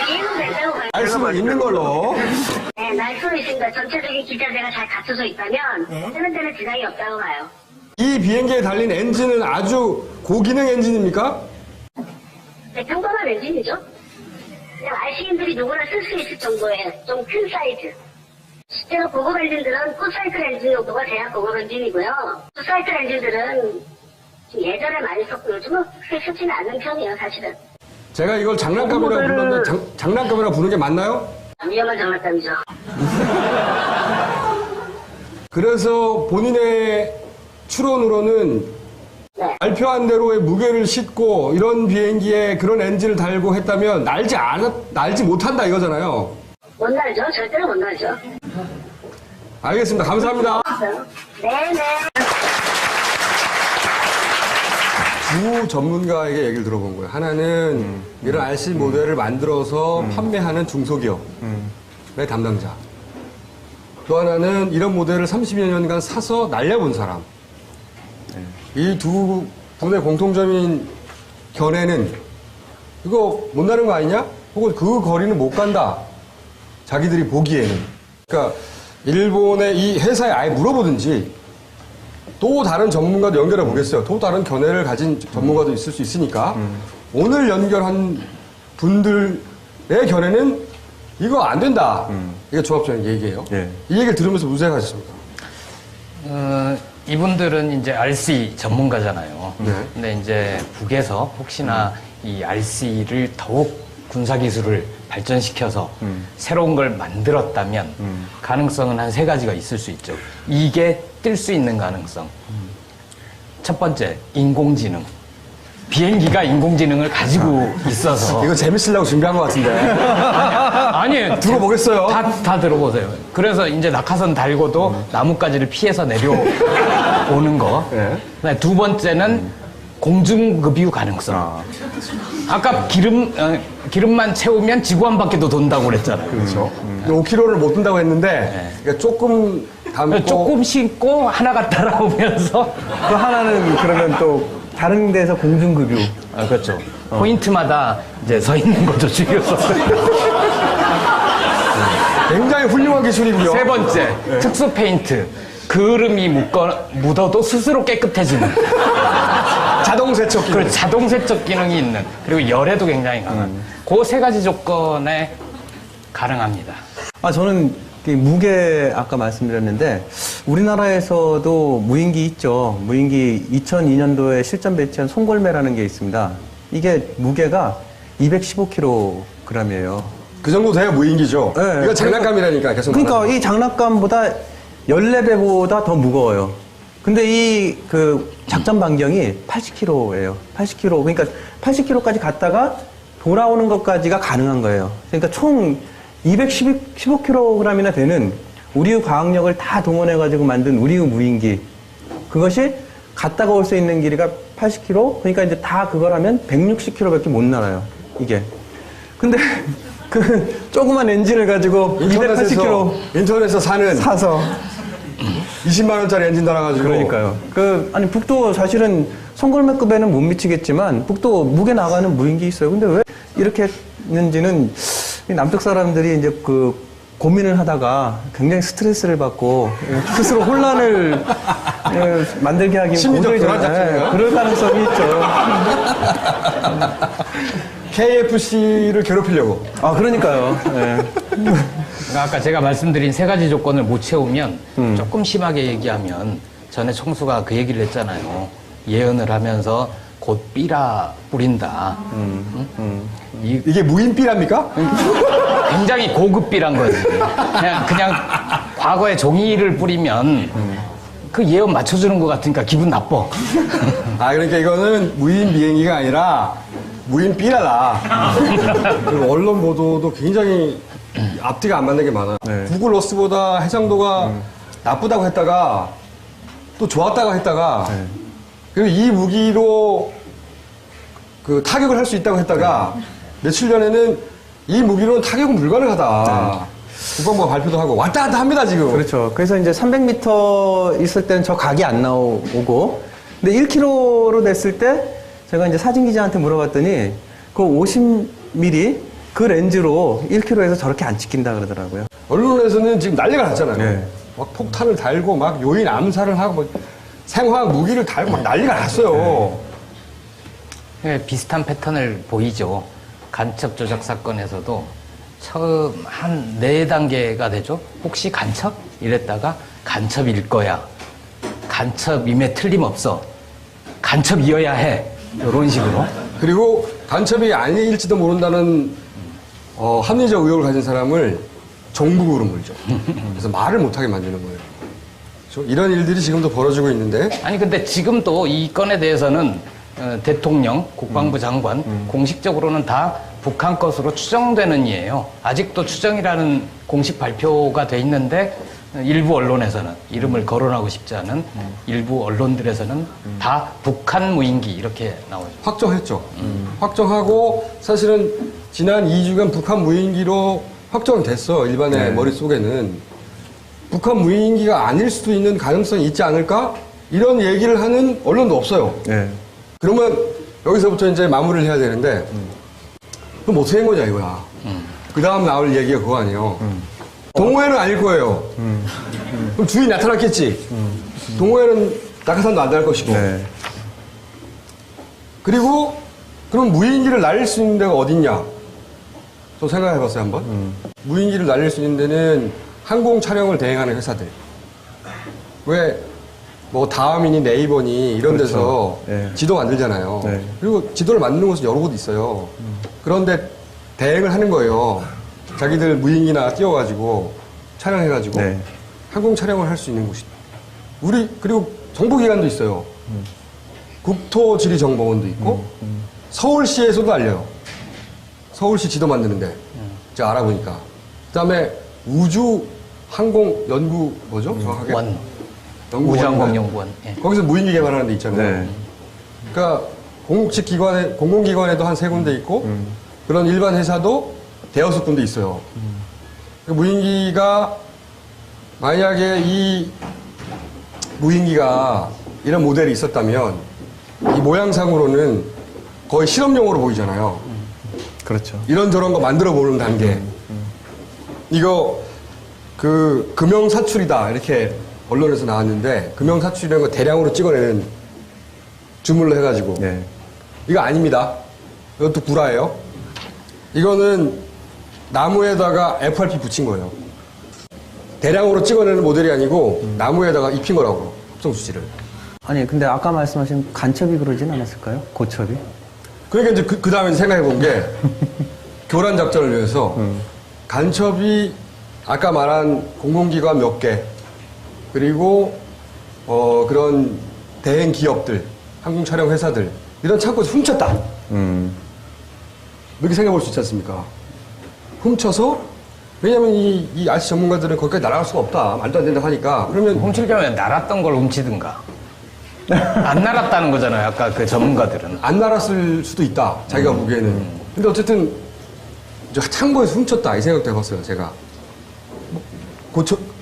Speaker 4: 이해는 된다고 봐요.
Speaker 1: 날 수는 있는 걸로.
Speaker 4: 네, 날 수는 있습니다. 전체적인 기자재가 잘 갖춰져 있다면 쓰는 데는 지장이 없다고 봐요.
Speaker 1: 이 비행기에 달린 엔진은 아주 고기능 엔진입니까?
Speaker 4: 네, 평범한 엔진이죠. 그냥 RC인들이 누구나 쓸 수 있을 정도의 좀 큰 사이즈. 실제로 고급 엔진들은 풋사이클 엔진 정도가 제약 고급 엔진이고요. 풋사이클 엔진들은 예전에 많이 썼고 요즘은 그렇게 쓰지는 않는 편이에요, 사실은.
Speaker 1: 제가 이걸 장난감이라고 불렀는데 장난감이라고 부르는 게 맞나요?
Speaker 4: 위험한 장난감이죠.
Speaker 1: 그래서 본인의 추론으로는
Speaker 4: 네.
Speaker 1: 발표한 대로의 무게를 싣고 이런 비행기에 그런 엔진을 달고 했다면 날지 못한다 이거잖아요.
Speaker 4: 못 날죠? 절대로 못 날죠.
Speaker 1: 알겠습니다. 감사합니다.
Speaker 4: 네네.
Speaker 1: 두 전문가에게 얘기를 들어본 거예요. 하나는 이런 RC 모델을 만들어서 판매하는 중소기업의 담당자. 또 하나는 이런 모델을 30여 년간 사서 날려본 사람. 이 두 분의 공통점인 견해는 이거 못 나는 거 아니냐? 혹은 그 거리는 못 간다. 자기들이 보기에는. 그러니까 일본의 이 회사에 아예 물어보든지 또 다른 전문가도 연결해 보겠어요. 또 다른 견해를 가진 전문가도 있을 수 있으니까 오늘 연결한 분들의 견해는 이거 안 된다. 이게 조합적인 얘기예요.
Speaker 3: 예.
Speaker 1: 이 얘기를 들으면서 무슨 생각하셨습니까?
Speaker 2: 이분들은 이제 RC 전문가잖아요.
Speaker 1: 네.
Speaker 2: 근데 이제 북에서 혹시나 이 RC를 더욱 군사기술을 발전시켜서 새로운 걸 만들었다면 가능성은 한 3가지가 있을 수 있죠. 이게 뜰 수 있는 가능성. 첫 번째, 인공지능. 비행기가 인공지능을 가지고 있어서.
Speaker 1: 이거 재밌으려고 준비한 것 같은데.
Speaker 2: 아니에요.
Speaker 1: 들어보겠어요.
Speaker 2: 다 들어보세요. 그래서 이제 낙하산 달고도 나뭇가지를 피해서 내려오는 거.
Speaker 1: 네.
Speaker 2: 그다음에 두 번째는 공중급유 가능성. 아까 기름만 채우면 지구 한 바퀴도 돈다고 그랬잖아요.
Speaker 1: 그렇죠. 5km를 못 든다고 했는데 그러니까 조금 담고
Speaker 2: 조금 씻고 하나가 따라오면서
Speaker 3: 또 하나는 그러면 또 다른 데서 공중급유.
Speaker 2: 아, 그렇죠. 포인트마다 이제 서 있는 거죠, 죽여서.
Speaker 1: 굉장히 훌륭한 기술이고요.
Speaker 2: 세 번째, 특수 페인트. 그름이 묻어도 스스로 깨끗해지는.
Speaker 1: 자동 세척기.
Speaker 2: 그리고 자동 세척 기능이 있는. 그리고 열에도 굉장히 강한. 그 세 가지 조건에 가능합니다.
Speaker 3: 저는 이 무게 아까 말씀드렸는데 우리나라에서도 무인기 있죠. 무인기 2002년도에 실전 배치한 송골매라는 게 있습니다. 이게 무게가 215kg이에요.
Speaker 1: 그 정도 돼야 무인기죠.
Speaker 3: 네,
Speaker 1: 이거 장난감이라니까 계속.
Speaker 3: 그러니까
Speaker 1: 말하는
Speaker 3: 이 장난감보다 14배보다 더 무거워요. 근데 이 그 작전 반경이 80kg예요. 80kg. 그러니까 80kg까지 갔다가 돌아오는 것까지가 가능한 거예요. 그러니까 총 215kg이나 되는 우리의 과학력을 다 동원해가지고 만든 우리의 무인기. 그것이 갔다가 올 수 있는 길이가 80km? 그러니까 이제 다 그걸 하면 160km밖에 못 날아요. 이게. 근데 그 조그만 엔진을 가지고 280km
Speaker 1: 인터넷에서 사는
Speaker 3: 사서
Speaker 1: 20만 원짜리 엔진 달아가지고.
Speaker 3: 그러니까요. 아니, 북도 사실은 송골매급에는 못 미치겠지만, 북도 무게 나가는 무인기 있어요. 근데 왜 이렇게 했는지는 남쪽 사람들이 이제 고민을 하다가 굉장히 스트레스를 받고, 스스로 혼란을 만들게 하기
Speaker 1: 심리적 불안 작전인가요?
Speaker 3: 그럴 가능성이 있죠.
Speaker 1: KFC를 괴롭히려고.
Speaker 3: 그러니까요.
Speaker 2: 그러니까 아까 제가 말씀드린 세 가지 조건을 못 채우면 조금 심하게 얘기하면 전에 총수가 그 얘기를 했잖아요. 예언을 하면서 곧 삐라 뿌린다.
Speaker 1: 이게 무인비랍니까?
Speaker 2: 굉장히 고급 삐란 거지. 그냥 과거에 종이를 뿌리면 그 예언 맞춰주는 것 같으니까 기분 나빠.
Speaker 1: 그러니까 이거는 무인 비행기가 아니라 무인 삐라다. 그리고 언론 보도도 굉장히 앞뒤가 안 맞는 게 많아요.
Speaker 3: 네.
Speaker 1: 구글 어스보다 해상도가 나쁘다고 했다가 또 좋았다고 했다가 그리고 이 무기로 타격을 할 수 있다고 했다가 며칠 전에는 이 무기로는 타격은 불가능하다. 국방부가 발표도 하고 왔다 갔다 합니다 지금.
Speaker 3: 그렇죠. 그래서 이제 300m 있을 때는 저 각이 안 나오고, 근데 1km로 됐을 때 제가 이제 사진 기자한테 물어봤더니 그 50mm 그 렌즈로 1km에서 저렇게 안 찍힌다 그러더라고요.
Speaker 1: 언론에서는 지금 난리가 났잖아요.
Speaker 3: 네.
Speaker 1: 막 폭탄을 달고 막 요인 암살을 하고 막 생화학 무기를 달고 막 난리가 났어요.
Speaker 2: 비슷한 패턴을 보이죠. 간첩 조작 사건에서도 처음 한 4단계가 되죠. 혹시 간첩? 이랬다가 간첩일 거야. 간첩임에 틀림없어. 간첩이어야 해. 이런 식으로.
Speaker 1: 그리고 간첩이 아닐지도 모른다는 합리적 의혹을 가진 사람을 종북으로 물죠. 그래서 말을 못하게 만드는 거예요. 그렇죠? 이런 일들이 지금도 벌어지고 있는데
Speaker 2: 아니 근데 지금도 이 건에 대해서는 대통령, 국방부 장관 공식적으로는 다 북한 것으로 추정되는 이에요. 아직도 추정이라는 공식 발표가 돼 있는데 일부 언론에서는 이름을 거론하고 싶지 않은 일부 언론들에서는 다 북한 무인기 이렇게 나오죠.
Speaker 1: 확정했죠. 확정하고 사실은 지난 2주간 북한 무인기로 확정됐어. 일반의 머릿속에는. 북한 무인기가 아닐 수도 있는 가능성이 있지 않을까? 이런 얘기를 하는 언론도 없어요.
Speaker 3: 네.
Speaker 1: 그러면 여기서부터 이제 마무리를 해야 되는데 그럼 어떻게 된 거냐 이거야. 그 다음 나올 얘기가 그거 아니에요. 동호회는 아닐 거예요. 그럼 주인 나타났겠지. 동호회는 낙하산도 안 날 것이고.
Speaker 3: 네.
Speaker 1: 그리고 그럼 무인기를 날릴 수 있는 데가 어딨냐? 좀 생각해봤어요 한번. 무인기를 날릴 수 있는 데는 항공 촬영을 대행하는 회사들. 왜 뭐 다음이니 네이버니 이런
Speaker 3: 그렇죠.
Speaker 1: 데서
Speaker 3: 네.
Speaker 1: 지도 만들잖아요.
Speaker 3: 네.
Speaker 1: 그리고 지도를 만드는 곳은 여러 곳 있어요. 그런데 대행을 하는 거예요. 자기들 무인기나 띄워가지고 촬영해가지고
Speaker 3: 네.
Speaker 1: 항공 촬영을 할 수 있는 곳이. 그리고 정보기관도 있어요. 국토지리정보원도 있고 서울시에서도 알려요. 서울시 지도 만드는데 제가 알아보니까. 그다음에 우주항공연구 뭐죠? 정확하게
Speaker 2: 우주항공연구원. 예.
Speaker 1: 거기서 무인기 개발하는 데 있잖아요.
Speaker 3: 네.
Speaker 1: 그러니까 공공기관에도 한 3군데 있고 그런 일반 회사도 대여섯 군데 있어요. 그 무인기가 만약에 이 무인기가 이런 모델이 있었다면 이 모양상으로는 거의 실험용으로 보이잖아요.
Speaker 3: 그렇죠.
Speaker 1: 이런저런 거 만들어 보는 단계. 이거 그 금형사출이다 이렇게 언론에서 나왔는데 금형사출이라는 거 대량으로 찍어내는 주물로 해가지고
Speaker 3: 네.
Speaker 1: 이거 아닙니다. 이것도 구라예요. 이거는 나무에다가 FRP 붙인 거예요. 대량으로 찍어내는 모델이 아니고 나무에다가 입힌 거라고 합성수지를.
Speaker 3: 아니 근데 아까 말씀하신 간첩이 그러진 않았을까요? 고첩이?
Speaker 1: 그러니까 이제 그 다음에 생각해 본 게 교란 작전을 위해서 간첩이 아까 말한 공공기관 몇 개 그리고 그런 대행 기업들, 항공 촬영 회사들 이런 창고에서 훔쳤다. 이렇게 생각해 볼 수 있지 않습니까? 훔쳐서 왜냐면 이 RC 전문가들은 거기까지 날아갈 수가 없다. 말도 안 된다 하니까 그러면
Speaker 2: 훔칠 경우에 날았던 걸 훔치든가. 안 날았다는 거잖아요. 아까 그 전문가들은.
Speaker 1: 안 날았을 수도 있다. 자기가 보기에는. 근데 어쨌든 이제 창고에서 훔쳤다 이 생각도 해봤어요. 제가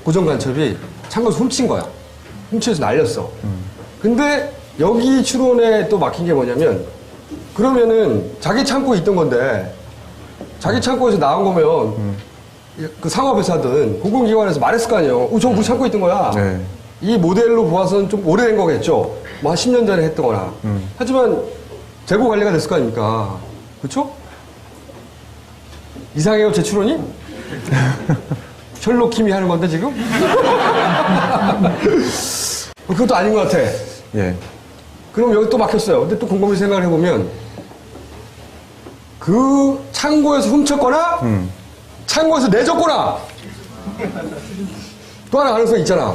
Speaker 1: 고정 간첩이 창고에서 훔친 거야. 훔쳐서 날렸어. 근데 여기 추론에 또 막힌 게 뭐냐면 그러면은 자기 창고에 있던 건데 자기 창고에서 나온 거면 그 상업회사든 공공기관에서 말했을 거 아니에요. 저 우리 창고에 있던 거야.
Speaker 3: 네.
Speaker 1: 이 모델로 보아서는 좀 오래된 거겠죠. 뭐 한 10년 전에 했던 거나. 하지만 재고 관리가 됐을 거 아닙니까? 그렇죠? 이상해요, 제 추론이? 셜록 킴이 하는 건데 지금? 그것도 아닌 것 같아.
Speaker 3: 예.
Speaker 1: 그럼 여기 또 막혔어요. 근데 또 곰곰이 생각을 해보면 그 창고에서 훔쳤거나 창고에서 내줬거나 또 하나 가능성이 있잖아.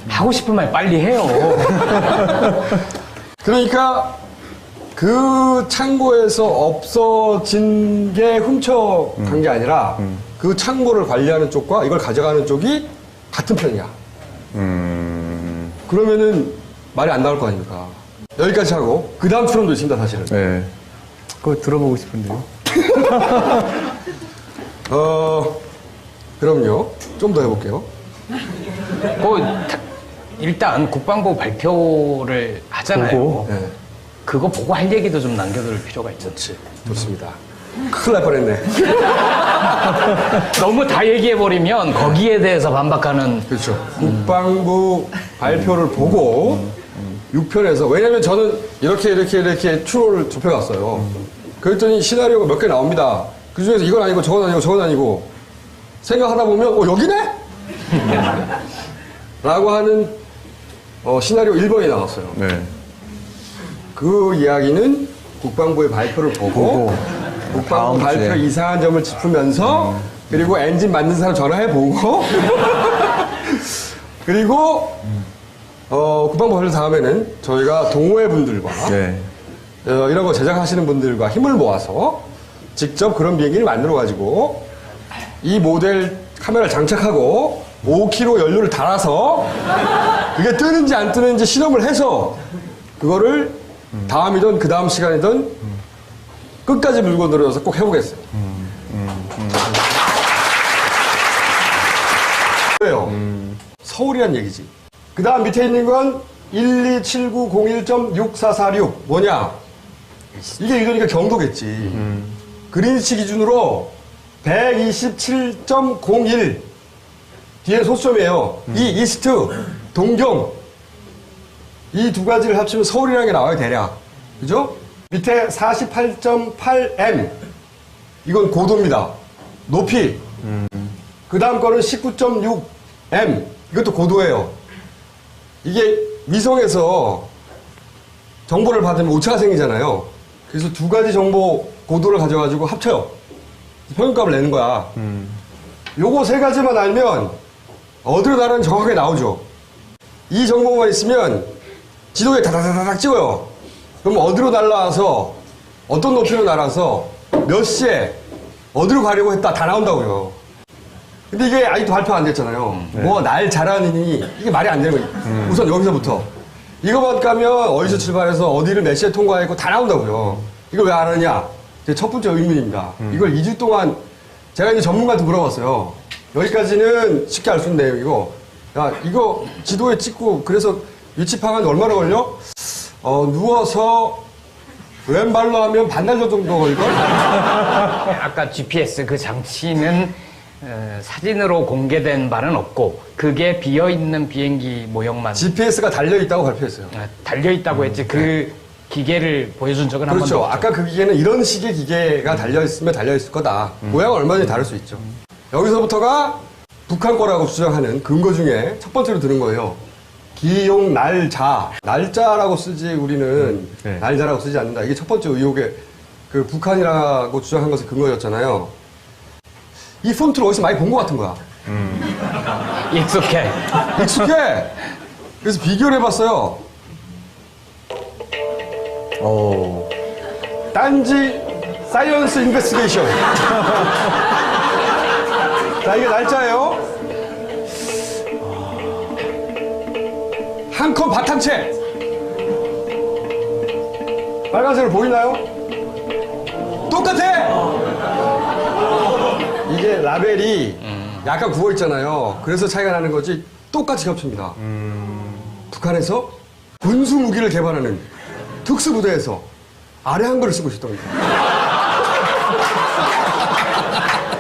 Speaker 2: 하고 싶은 말 빨리 해요.
Speaker 1: 그러니까 그 창고에서 없어진 게 훔쳐간 게 아니라 그 창고를 관리하는 쪽과 이걸 가져가는 쪽이 같은 편이야. 그러면은 말이 안 나올 거 아닙니까? 여기까지 하고 그 다음 추론도 있습니다, 사실은.
Speaker 3: 네. 그거 들어보고 싶은데요.
Speaker 1: 그럼요. 좀 더 해볼게요.
Speaker 2: 일단 국방부 발표를 하잖아요.
Speaker 3: 보고.
Speaker 1: 네,
Speaker 2: 그거 보고 할 얘기도 좀 남겨둘 필요가 있었지.
Speaker 1: 좋습니다. 큰일 날 뻔했네.
Speaker 2: 너무 다 얘기해버리면 거기에 대해서 반박하는.
Speaker 1: 그렇죠. 국방부 발표를 보고 6편에서 왜냐면 저는 이렇게 추론을 좁혀갔어요. 그랬더니 시나리오가 몇 개 나옵니다. 그 중에서 이건 아니고 저건 아니고 저건 아니고 생각하다 보면 여기네? 라고 하는 시나리오 1번이 나왔어요.
Speaker 3: 네.
Speaker 1: 그 이야기는 국방부의 발표를 보고 국방부
Speaker 3: 다음
Speaker 1: 발표
Speaker 3: 주에.
Speaker 1: 이상한 점을 짚으면서 그리고 엔진 만든 사람 전화해보고 그리고 국방부 발표 다음에는 저희가 동호회 분들과
Speaker 3: 네.
Speaker 1: 이런 거 제작하시는 분들과 힘을 모아서 직접 그런 비행기를 만들어가지고 이 모델 카메라를 장착하고 5kg 연료를 달아서 그게 뜨는지 안 뜨는지 실험을 해서 그거를 다음이든 그 다음 시간이든 끝까지 물고 늘어져서 꼭 해보겠어요. 왜요? 서울이란 얘기지. 그 다음 밑에 있는 건 12790.1.6446 뭐냐? 이게 이러니까 경도겠지. 그린치 기준으로 127.01 뒤에 소점이에요. 이 이스트, 동경 이 두 가지를 합치면 서울이라는 게 나와요, 대략. 그죠? 밑에 48.8m 이건 고도입니다. 높이. 그 다음 거는 19.6m 이것도 고도예요. 이게 위성에서 정보를 받으면 오차가 생기잖아요. 그래서 두 가지 정보 고도를 가져가지고 합쳐요. 평균값을 내는 거야. 요거 세 가지만 알면 어디로 날아가는지 정확하게 나오죠. 이 정보만 있으면 지도에 다다다닥 찍어요. 그럼 어디로 날아와서 어떤 높이로 날아서 몇 시에 어디로 가려고 했다 다 나온다고요. 근데 이게 아직도 발표 안 됐잖아요. 뭐 날 잘하느니 이게 말이 안 되는 거예요. 우선 여기서부터 이거만 까면 어디서 출발해서 어디를 몇 시에 통과했고 다 나온다고요. 이걸 왜 안 하느냐? 제 첫 번째 의문입니다. 이걸 2주 동안 제가 이제 전문가한테 물어봤어요. 여기까지는 쉽게 알 수 있는 내용이고 야, 이거 지도에 찍고, 그래서 위치 파악하는데 얼마나 걸려? 누워서 왼발로 하면 반나절 정도 걸릴걸?
Speaker 2: 아까 GPS 그 장치는 사진으로 공개된 바는 없고 그게 비어있는 비행기 모형만
Speaker 1: GPS가 달려있다고 발표했어요.
Speaker 2: 달려있다고 했지 그 기계를 보여준 적은 한 번도
Speaker 1: 그렇죠.
Speaker 2: 없죠.
Speaker 1: 아까 그 기계는 이런 식의 기계가 달려있으면 달려있을 거다. 모양은 얼마든지 다를 수 있죠. 여기서부터가 북한 거라고 주장하는 근거 중에 첫 번째로 드는 거예요. 기용 날자. 날짜라고 쓰지 우리는
Speaker 3: 네.
Speaker 1: 날자라고 쓰지 않는다. 이게 첫 번째 의혹의 그 북한이라고 주장한 것의 근거였잖아요. 이 폰트를 어디서 많이 본 것 같은 거야.
Speaker 2: 익숙해.
Speaker 1: 익숙해. 그래서 비교를 해봤어요.
Speaker 3: 오.
Speaker 1: 딴지 사이언스 인베스티게이션. 자, 이게 날짜예요. 한 컷 바탕채. 빨간색으로 보이나요? 똑같아! 이게 라벨이 약간 구워 있잖아요. 그래서 차이가 나는 거지 똑같이 겹칩니다. 북한에서 군수 무기를 개발하는 특수부대에서 아래 한글을 쓰고 있었답니다.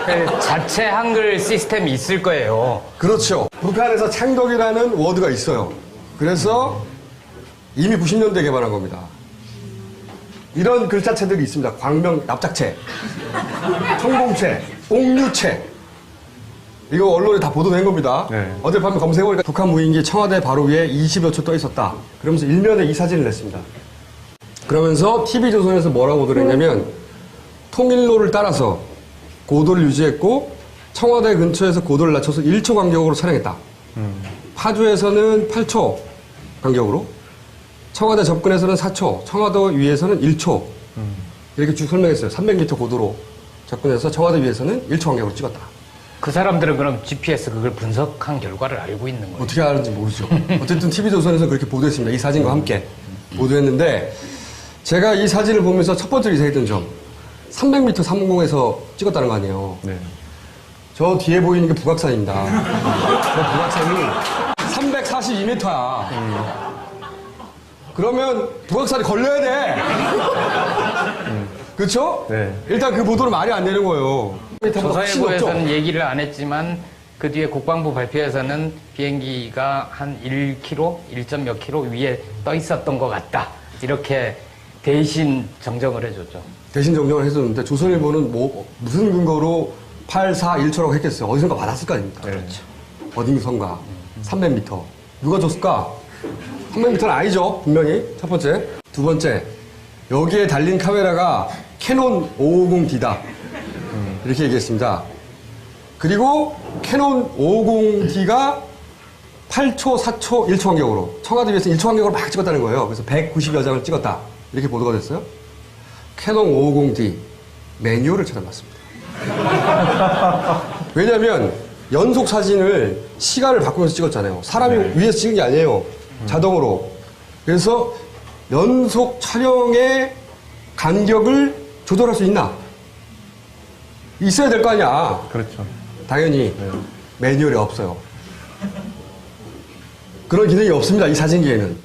Speaker 2: 그 자체 한글 시스템이 있을 거예요.
Speaker 1: 그렇죠. 북한에서 창덕이라는 워드가 있어요. 그래서 이미 90년대에 개발한 겁니다. 이런 글자체들이 있습니다. 광명 납작체, 청봉체, 옥류체. 이거 언론에 다 보도된 겁니다.
Speaker 3: 네.
Speaker 1: 어젯밤에 검색해보니까 북한 무인기 청와대 바로 위에 20여 초 떠 있었다. 그러면서 일면에 이 사진을 냈습니다. 그러면서 TV조선에서 뭐라고 보도를 했냐면 통일로를 따라서 고도를 유지했고 청와대 근처에서 고도를 낮춰서 1초 간격으로 촬영했다. 파주에서는 8초 간격으로, 청와대 접근에서는 4초, 청와대 위에서는 1초. 이렇게 쭉 설명했어요. 300m 고도로 접근해서 청와대 위에서는 1초 간격으로 찍었다.
Speaker 2: 그 사람들은 그럼 GPS 그걸 분석한 결과를 알고 있는 거예요.
Speaker 1: 어떻게 아는지 모르죠. 어쨌든 TV조선에서 그렇게 보도했습니다. 이 사진과 함께 보도했는데 제가 이 사진을 보면서 첫 번째로 이상했던 점 300m 상공에서 찍었다는 거 아니에요.
Speaker 3: 네.
Speaker 1: 저 뒤에 보이는 게 북악산입니다. 저 북악산이 342m야. 그러면 북악산이 걸려야 돼. 그렇죠?
Speaker 3: 네.
Speaker 1: 일단 그 보도는 말이 안 되는 거예요.
Speaker 2: 조선일보에서는 얘기를 안 했지만 그 뒤에 국방부 발표에서는 비행기가 한 1km, 1몇 킬로 위에 떠 있었던 것 같다. 이렇게 대신 정정을 해줬죠.
Speaker 1: 대신 정정을 해줬는데 조선일보는 뭐 무슨 근거로 841초라고 했겠어요. 어디선가 받았을 거 아닙니까?
Speaker 3: 그렇죠.
Speaker 1: 어딘선가 300m. 누가 줬을까? 300m는 아니죠. 분명히. 첫 번째. 두 번째. 여기에 달린 카메라가 캐논 550D다. 이렇게 얘기했습니다. 그리고 캐논 550D가 8초, 4초, 1초 간격으로 청와대 위에서 1초 간격으로 막 찍었다는 거예요. 그래서 190여 장을 찍었다. 이렇게 보도가 됐어요. 캐논 550D 매뉴얼을 찾아봤습니다. 왜냐하면 연속 사진을 시간을 바꾸면서 찍었잖아요. 사람이 위에서 찍은 게 아니에요. 자동으로. 그래서 연속 촬영의 간격을 조절할 수 있나? 있어야 될 거 아니야.
Speaker 3: 그렇죠.
Speaker 1: 당연히 매뉴얼이 없어요. 그런 기능이 없습니다. 이 사진기에는.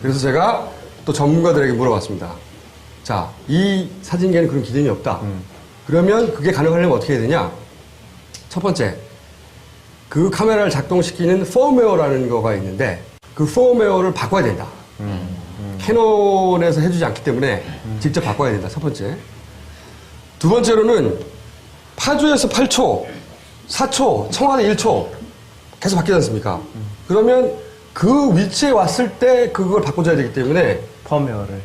Speaker 1: 그래서 제가 또 전문가들에게 물어봤습니다. 자, 이 사진기에는 그런 기능이 없다. 그러면 그게 가능하려면 어떻게 해야 되냐? 첫 번째, 그 카메라를 작동시키는 펌웨어라는 거가 있는데 그 펌웨어를 바꿔야 된다. 캐논에서 해주지 않기 때문에 직접 바꿔야 된다. 첫 번째. 두 번째로는 파주에서 8초, 4초, 청와대 1초 계속 바뀌지 않습니까? 그러면 그 위치에 왔을 때 그걸 바꿔줘야 되기 때문에
Speaker 3: 펌웨어를.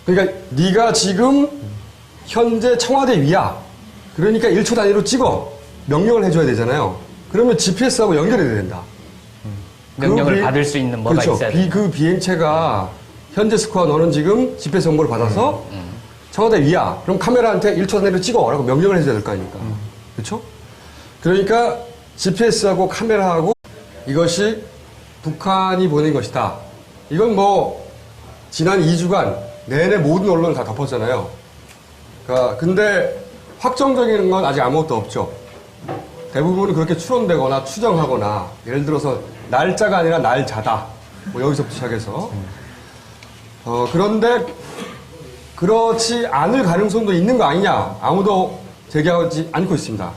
Speaker 1: 그러니까 네가 지금 현재 청와대 위야. 그러니까 1초 단위로 찍어. 명령을 해줘야 되잖아요. 그러면 GPS하고 연결이 돼야 된다.
Speaker 2: 명령을 받을 수 있는 뭐가
Speaker 1: 그렇죠.
Speaker 2: 있어야 돼.
Speaker 1: 그 비행체가 현재 스코어 너는 지금 GPS 정보를 받아서 청와대 위야. 그럼 카메라한테 1초 단위로 찍어라고 명령을 해줘야 될 거 아닙니까? 그렇죠? 그러니까 GPS하고 카메라하고 이것이 북한이 보낸 것이다. 이건 뭐 지난 2주간 내내 모든 언론을 다 덮었잖아요. 그러니까 근데 확정적인 건 아직 아무것도 없죠. 대부분은 그렇게 추론되거나 추정하거나 예를 들어서 날짜가 아니라 날자다. 뭐 여기서부터 시작해서. 그런데 그렇지 않을 가능성도 있는 거 아니냐. 아무도 제기하지 않고 있습니다.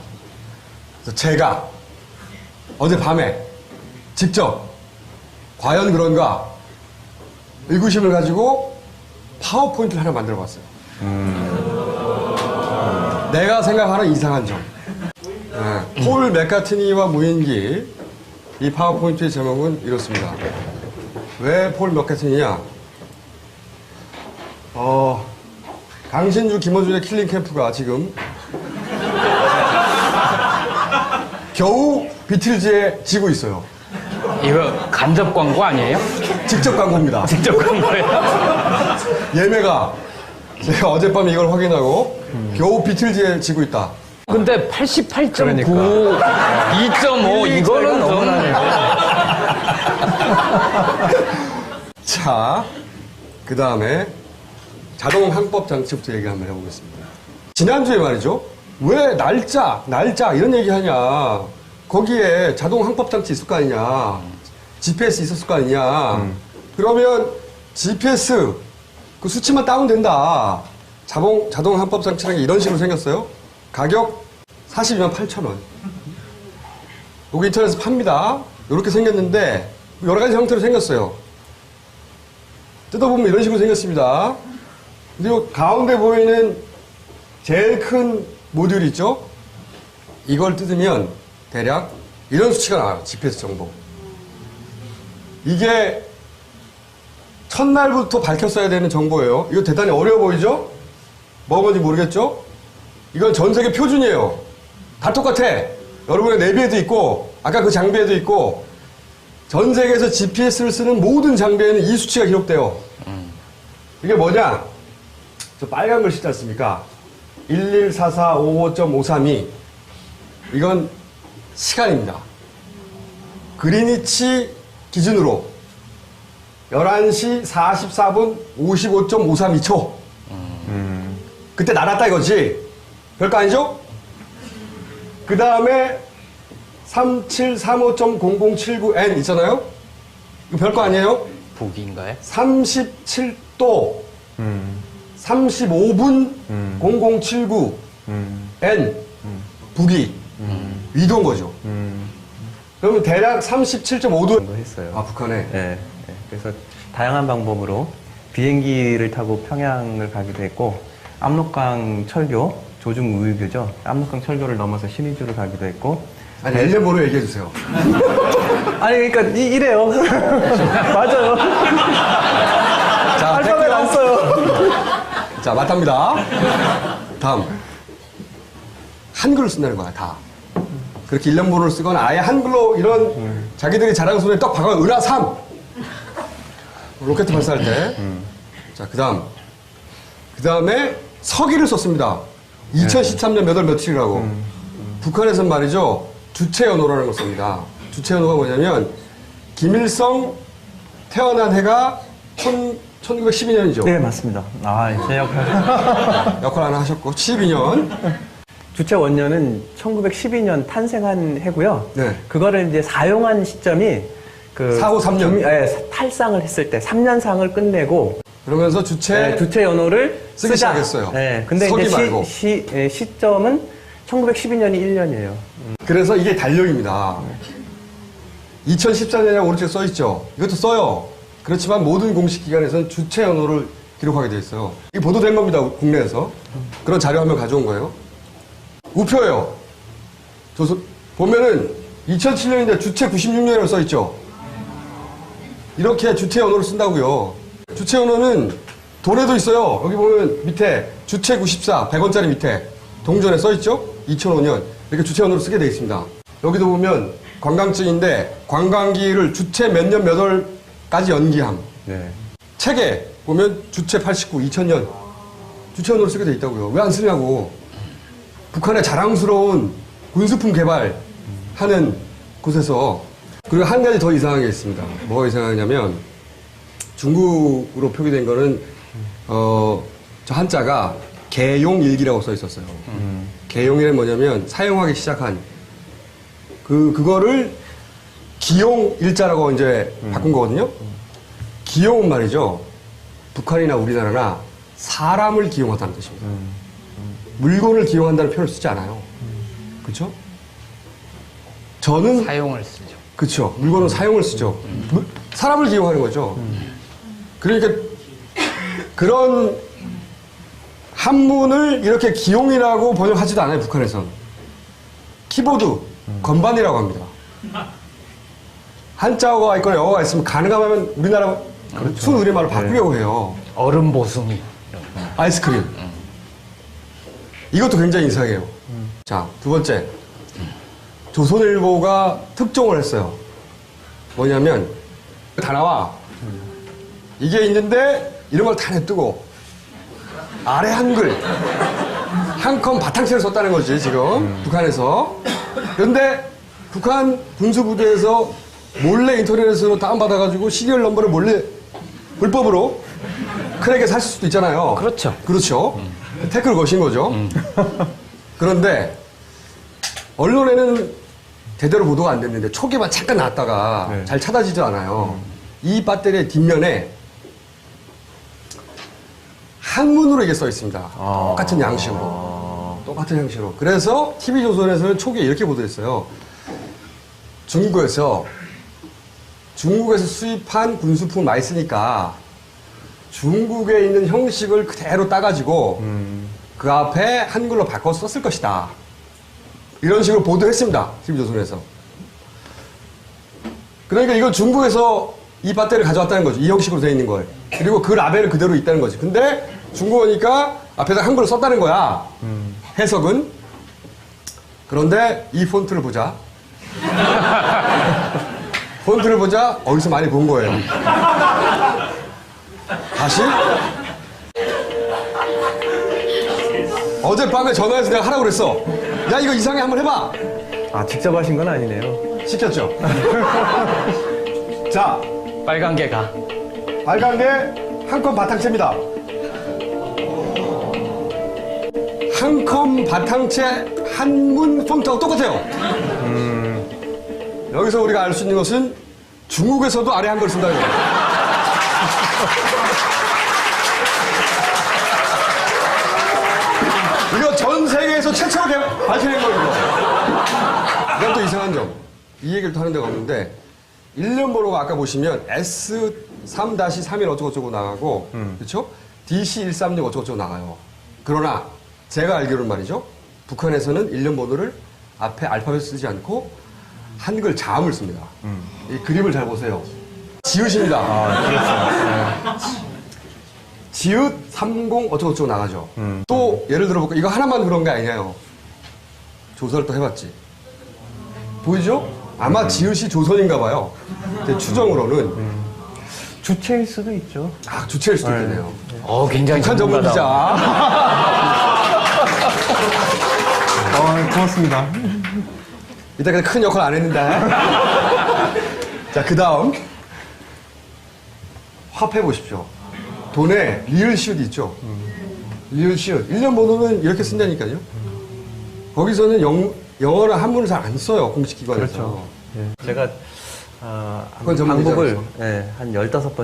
Speaker 1: 그래서 제가 어젯밤에 직접 과연 그런가 의구심을 가지고 파워포인트를 하나 만들어 봤어요. 내가 생각하는 이상한 점. 네, 폴 맥카트니와 무인기. 이 파워포인트의 제목은 이렇습니다. 왜 폴 맥카트니냐? 강신주, 김어준의 킬링 캠프가 지금 겨우 비틀즈에 지고 있어요.
Speaker 2: 이거 간접 광고 아니에요?
Speaker 1: 직접 광고입니다.
Speaker 2: 직접 광고예요?
Speaker 1: 예매가 제가 어젯밤에 이걸 확인하고 겨우 비틀즈에 지고 있다.
Speaker 2: 근데 88.9,
Speaker 3: 그러니까.
Speaker 2: 2.5 이거는 좀
Speaker 1: 자, 그 다음에 자동 항법 장치부터 얘기 한번 해보겠습니다. 지난주에 말이죠. 왜 날짜 이런 얘기 하냐. 거기에 자동 항법 장치 있을 거 아니냐. GPS 있었을 거 아니냐. 그러면 GPS 그 수치만 다운된다. 자동 항법 장치라는 게 이런 식으로 생겼어요. 가격 42만 8천 원. 이거 인터넷에서 팝니다. 이렇게 생겼는데 여러 가지 형태로 생겼어요. 뜯어보면 이런 식으로 생겼습니다. 그리고 가운데 보이는 제일 큰 모듈이 있죠? 이걸 뜯으면 대략 이런 수치가 나와요. GPS 정보. 이게 첫날부터 밝혔어야 되는 정보예요. 이거 대단히 어려워 보이죠? 뭐가 뭔지 모르겠죠? 이건 전 세계 표준이에요. 다 똑같아. 여러분의 내비에도 있고 아까 그 장비에도 있고 전 세계에서 GPS를 쓰는 모든 장비에는 이 수치가 기록돼요. 이게 뭐냐? 저 빨간 글씨 있지 않습니까? 114455.532 이건 시간입니다. 그리니치 기준으로 11시 44분 55.532초 그때 날았다 이거지. 별거 아니죠? 그 다음에 3735.0079N 있잖아요? 이거 별거 아니에요?
Speaker 2: 북인가요?
Speaker 1: 37도 35분 0079 N 북위 위도인 거죠. 그러면 대략 37.5도
Speaker 3: 했어요.
Speaker 1: 아 북한에.
Speaker 3: 네, 네. 그래서 다양한 방법으로 비행기를 타고 평양을 가기도 했고 압록강 철교 조중 우유교죠. 압록강 철교를 넘어서 신의주를 가기도 했고.
Speaker 1: 아니 엘레모로 얘기해 주세요.
Speaker 3: 아니 그러니까 이래요. 맞아요.
Speaker 1: 자,
Speaker 3: 알파벳 안 써요.
Speaker 1: 자, 맞답니다. 다음. 한글을 쓴다는 거야, 다. 그렇게 일련모를 쓰거나 아예 한글로 이런 자기들이 자랑스러운 떡 박아 은하삼! 로켓 발사할 때. 자, 그 다음에 서기를 썼습니다. 2013년 몇 월 며칠이라고. 북한에서는 말이죠. 주체연호라는 걸 씁니다. 주체연호가 뭐냐면, 김일성 태어난 해가 1912년이죠.
Speaker 3: 네 맞습니다. 아 제 역할.
Speaker 1: 역할 하나 하셨고, 12년.
Speaker 3: 주체 원년은 1912년 탄생한 해고요.
Speaker 1: 네.
Speaker 3: 그거를 이제 사용한 시점이 그
Speaker 1: 사후 3년.
Speaker 3: 탈상을 했을 때 3년상을 끝내고
Speaker 1: 그러면서 주체
Speaker 3: 주체 연호를
Speaker 1: 쓰기
Speaker 3: 쓰자.
Speaker 1: 시작했어요.
Speaker 3: 네. 근데
Speaker 1: 서기
Speaker 3: 이제
Speaker 1: 말고.
Speaker 3: 시점은 1912년이 1년이에요.
Speaker 1: 그래서 이게 달력입니다. 2014년에 오른쪽에 써있죠. 이것도 써요. 그렇지만 모든 공식 기관에서는 주체 연호를 기록하게 돼 있어요. 이게 보도된 겁니다. 국내에서. 그런 자료 한번 가져온 거예요. 우표예요. 보면은 2007년인데 주체 96년이라고 써있죠. 이렇게 주체 연호를 쓴다고요. 주체 연호는 돈에도 있어요. 여기 보면 밑에 주체 94 100원짜리 밑에 동전에 써있죠. 2005년 이렇게 주체 연호를 쓰게 돼 있습니다. 여기도 보면 관광증인데 관광기를 주체 몇 년 몇 월까지 연기함.
Speaker 3: 네.
Speaker 1: 책에 보면 주체 89 2000년 주체 연호를 쓰게 돼 있다고요. 왜 안 쓰냐고. 북한의 자랑스러운 군수품 개발하는 곳에서. 그리고 한 가지 더 이상한 게 있습니다. 뭐가 이상하냐면 중국으로 표기된 거는 저 한자가 개용일기라고 써 있었어요. 개용이란 뭐냐면 사용하기 시작한 그거를 기용 일자라고 이제 바꾼 거거든요. 기용은 말이죠. 북한이나 우리나라나 사람을 기용하다는 뜻입니다. 물건을 기용한다는 표현을 쓰지 않아요. 그렇죠? 저는
Speaker 2: 사용을 쓰죠.
Speaker 1: 그렇죠. 물건은 사용을 쓰죠. 사람을 기용하는 거죠. 그러니까 그런 한문을 이렇게 기용이라고 번역하지도 않아요, 북한에선. 키보드, 건반이라고 합니다. 한자어가 있거나 영어가 있으면 가능하면 우리나라 순 우리말로 바꾸려고 해요.
Speaker 2: 얼음 보숭이.
Speaker 1: 아이스크림. 이것도 굉장히 이상해요. 자, 두 번째. 조선일보가 특종을 했어요. 뭐냐면, 다 나와. 이게 있는데, 이런 걸 다 냅두고, 아래 한글. 한 컴 바탕체를 썼다는 거지, 지금. 북한에서. 그런데, 북한 군수부대에서 몰래 인터넷으로 다운받아가지고 시리얼 넘버를 몰래 불법으로 크랙에 살 수도 있잖아요.
Speaker 2: 그렇죠.
Speaker 1: 그렇죠. 태클을 거신 거죠. 그런데 언론에는 제대로 보도가 안 됐는데 초기만 잠깐 나왔다가
Speaker 3: 네.
Speaker 1: 잘 찾아지지 않아요. 이 배터리의 뒷면에 한문으로 이게 써 있습니다. 똑같은 양식으로. 똑같은 양식으로. 그래서 TV조선에서는 초기에 이렇게 보도했어요. 중국에서 수입한 군수품 많이 쓰니까 중국에 있는 형식을 그대로 따가지고 그 앞에 한글로 바꿔서 썼을 것이다. 이런 식으로 보도했습니다. TV조선에서. 그러니까 이건 중국에서 이 배터리를 가져왔다는 거죠. 이 형식으로 되어 있는 걸. 그리고 그 라벨은 그대로 있다는 거지. 근데 중국어니까 앞에다 한글로 썼다는 거야. 해석은. 그런데 이 폰트를 보자. 폰트를 보자. 어디서 많이 본 거예요. 다시. 어젯밤에 전화해서 내가 하라고 그랬어. 야, 이거 이상해. 한번 해봐.
Speaker 3: 아, 직접 하신 건 아니네요.
Speaker 1: 시켰죠. 자,
Speaker 2: 빨간 게 가.
Speaker 1: 빨간 게 한 컴 바탕체입니다. 한 컴 바탕체 한문 폰트하고 똑같아요. 여기서 우리가 알 수 있는 것은 중국에서도 아래 한글 쓴다는 거예요. 이거 전 세계에서 최초로 밝혀낸 거예요, 이거. 이건 또 이상한 점. 이 얘기를 또 하는 데가 없는데, 일련 번호가 아까 보시면 S3-31 어쩌고저쩌고 나가고, 그렇죠? DC136 어쩌고저쩌고 나가요. 그러나 제가 알기로는 말이죠. 북한에서는 일련 번호를 앞에 알파벳 쓰지 않고 한글 자음을 씁니다. 이 그림을 잘 보세요. 지읒입니다. 지읒 30 어쩌고저쩌고 나가죠. 또 예를 들어볼까? 이거 하나만 그런 게 아니에요. 조사를 또 해봤지. 보이죠? 아마 지읒이 조선인가 봐요. 제 추정으로는.
Speaker 3: 주체일 수도 있죠.
Speaker 1: 아, 주체일 수도 있겠네요.
Speaker 2: 굉장히
Speaker 1: 북한 전문
Speaker 2: 전문가다.
Speaker 1: 기자.
Speaker 3: 고맙습니다.
Speaker 1: 이따까지 큰 역할 안 했는데. 자, 그 다음. 화폐 보십시오. 돈에 리을 시읒 있죠? 리을 시읒. 1년 번호는 이렇게 쓴다니까요. 거기서는 영어나 한문을 잘 안 써요, 공식 기관에서.
Speaker 3: 그렇죠. 제가
Speaker 1: 그건 전문이잖아요.
Speaker 3: 방법을 한 15번 정도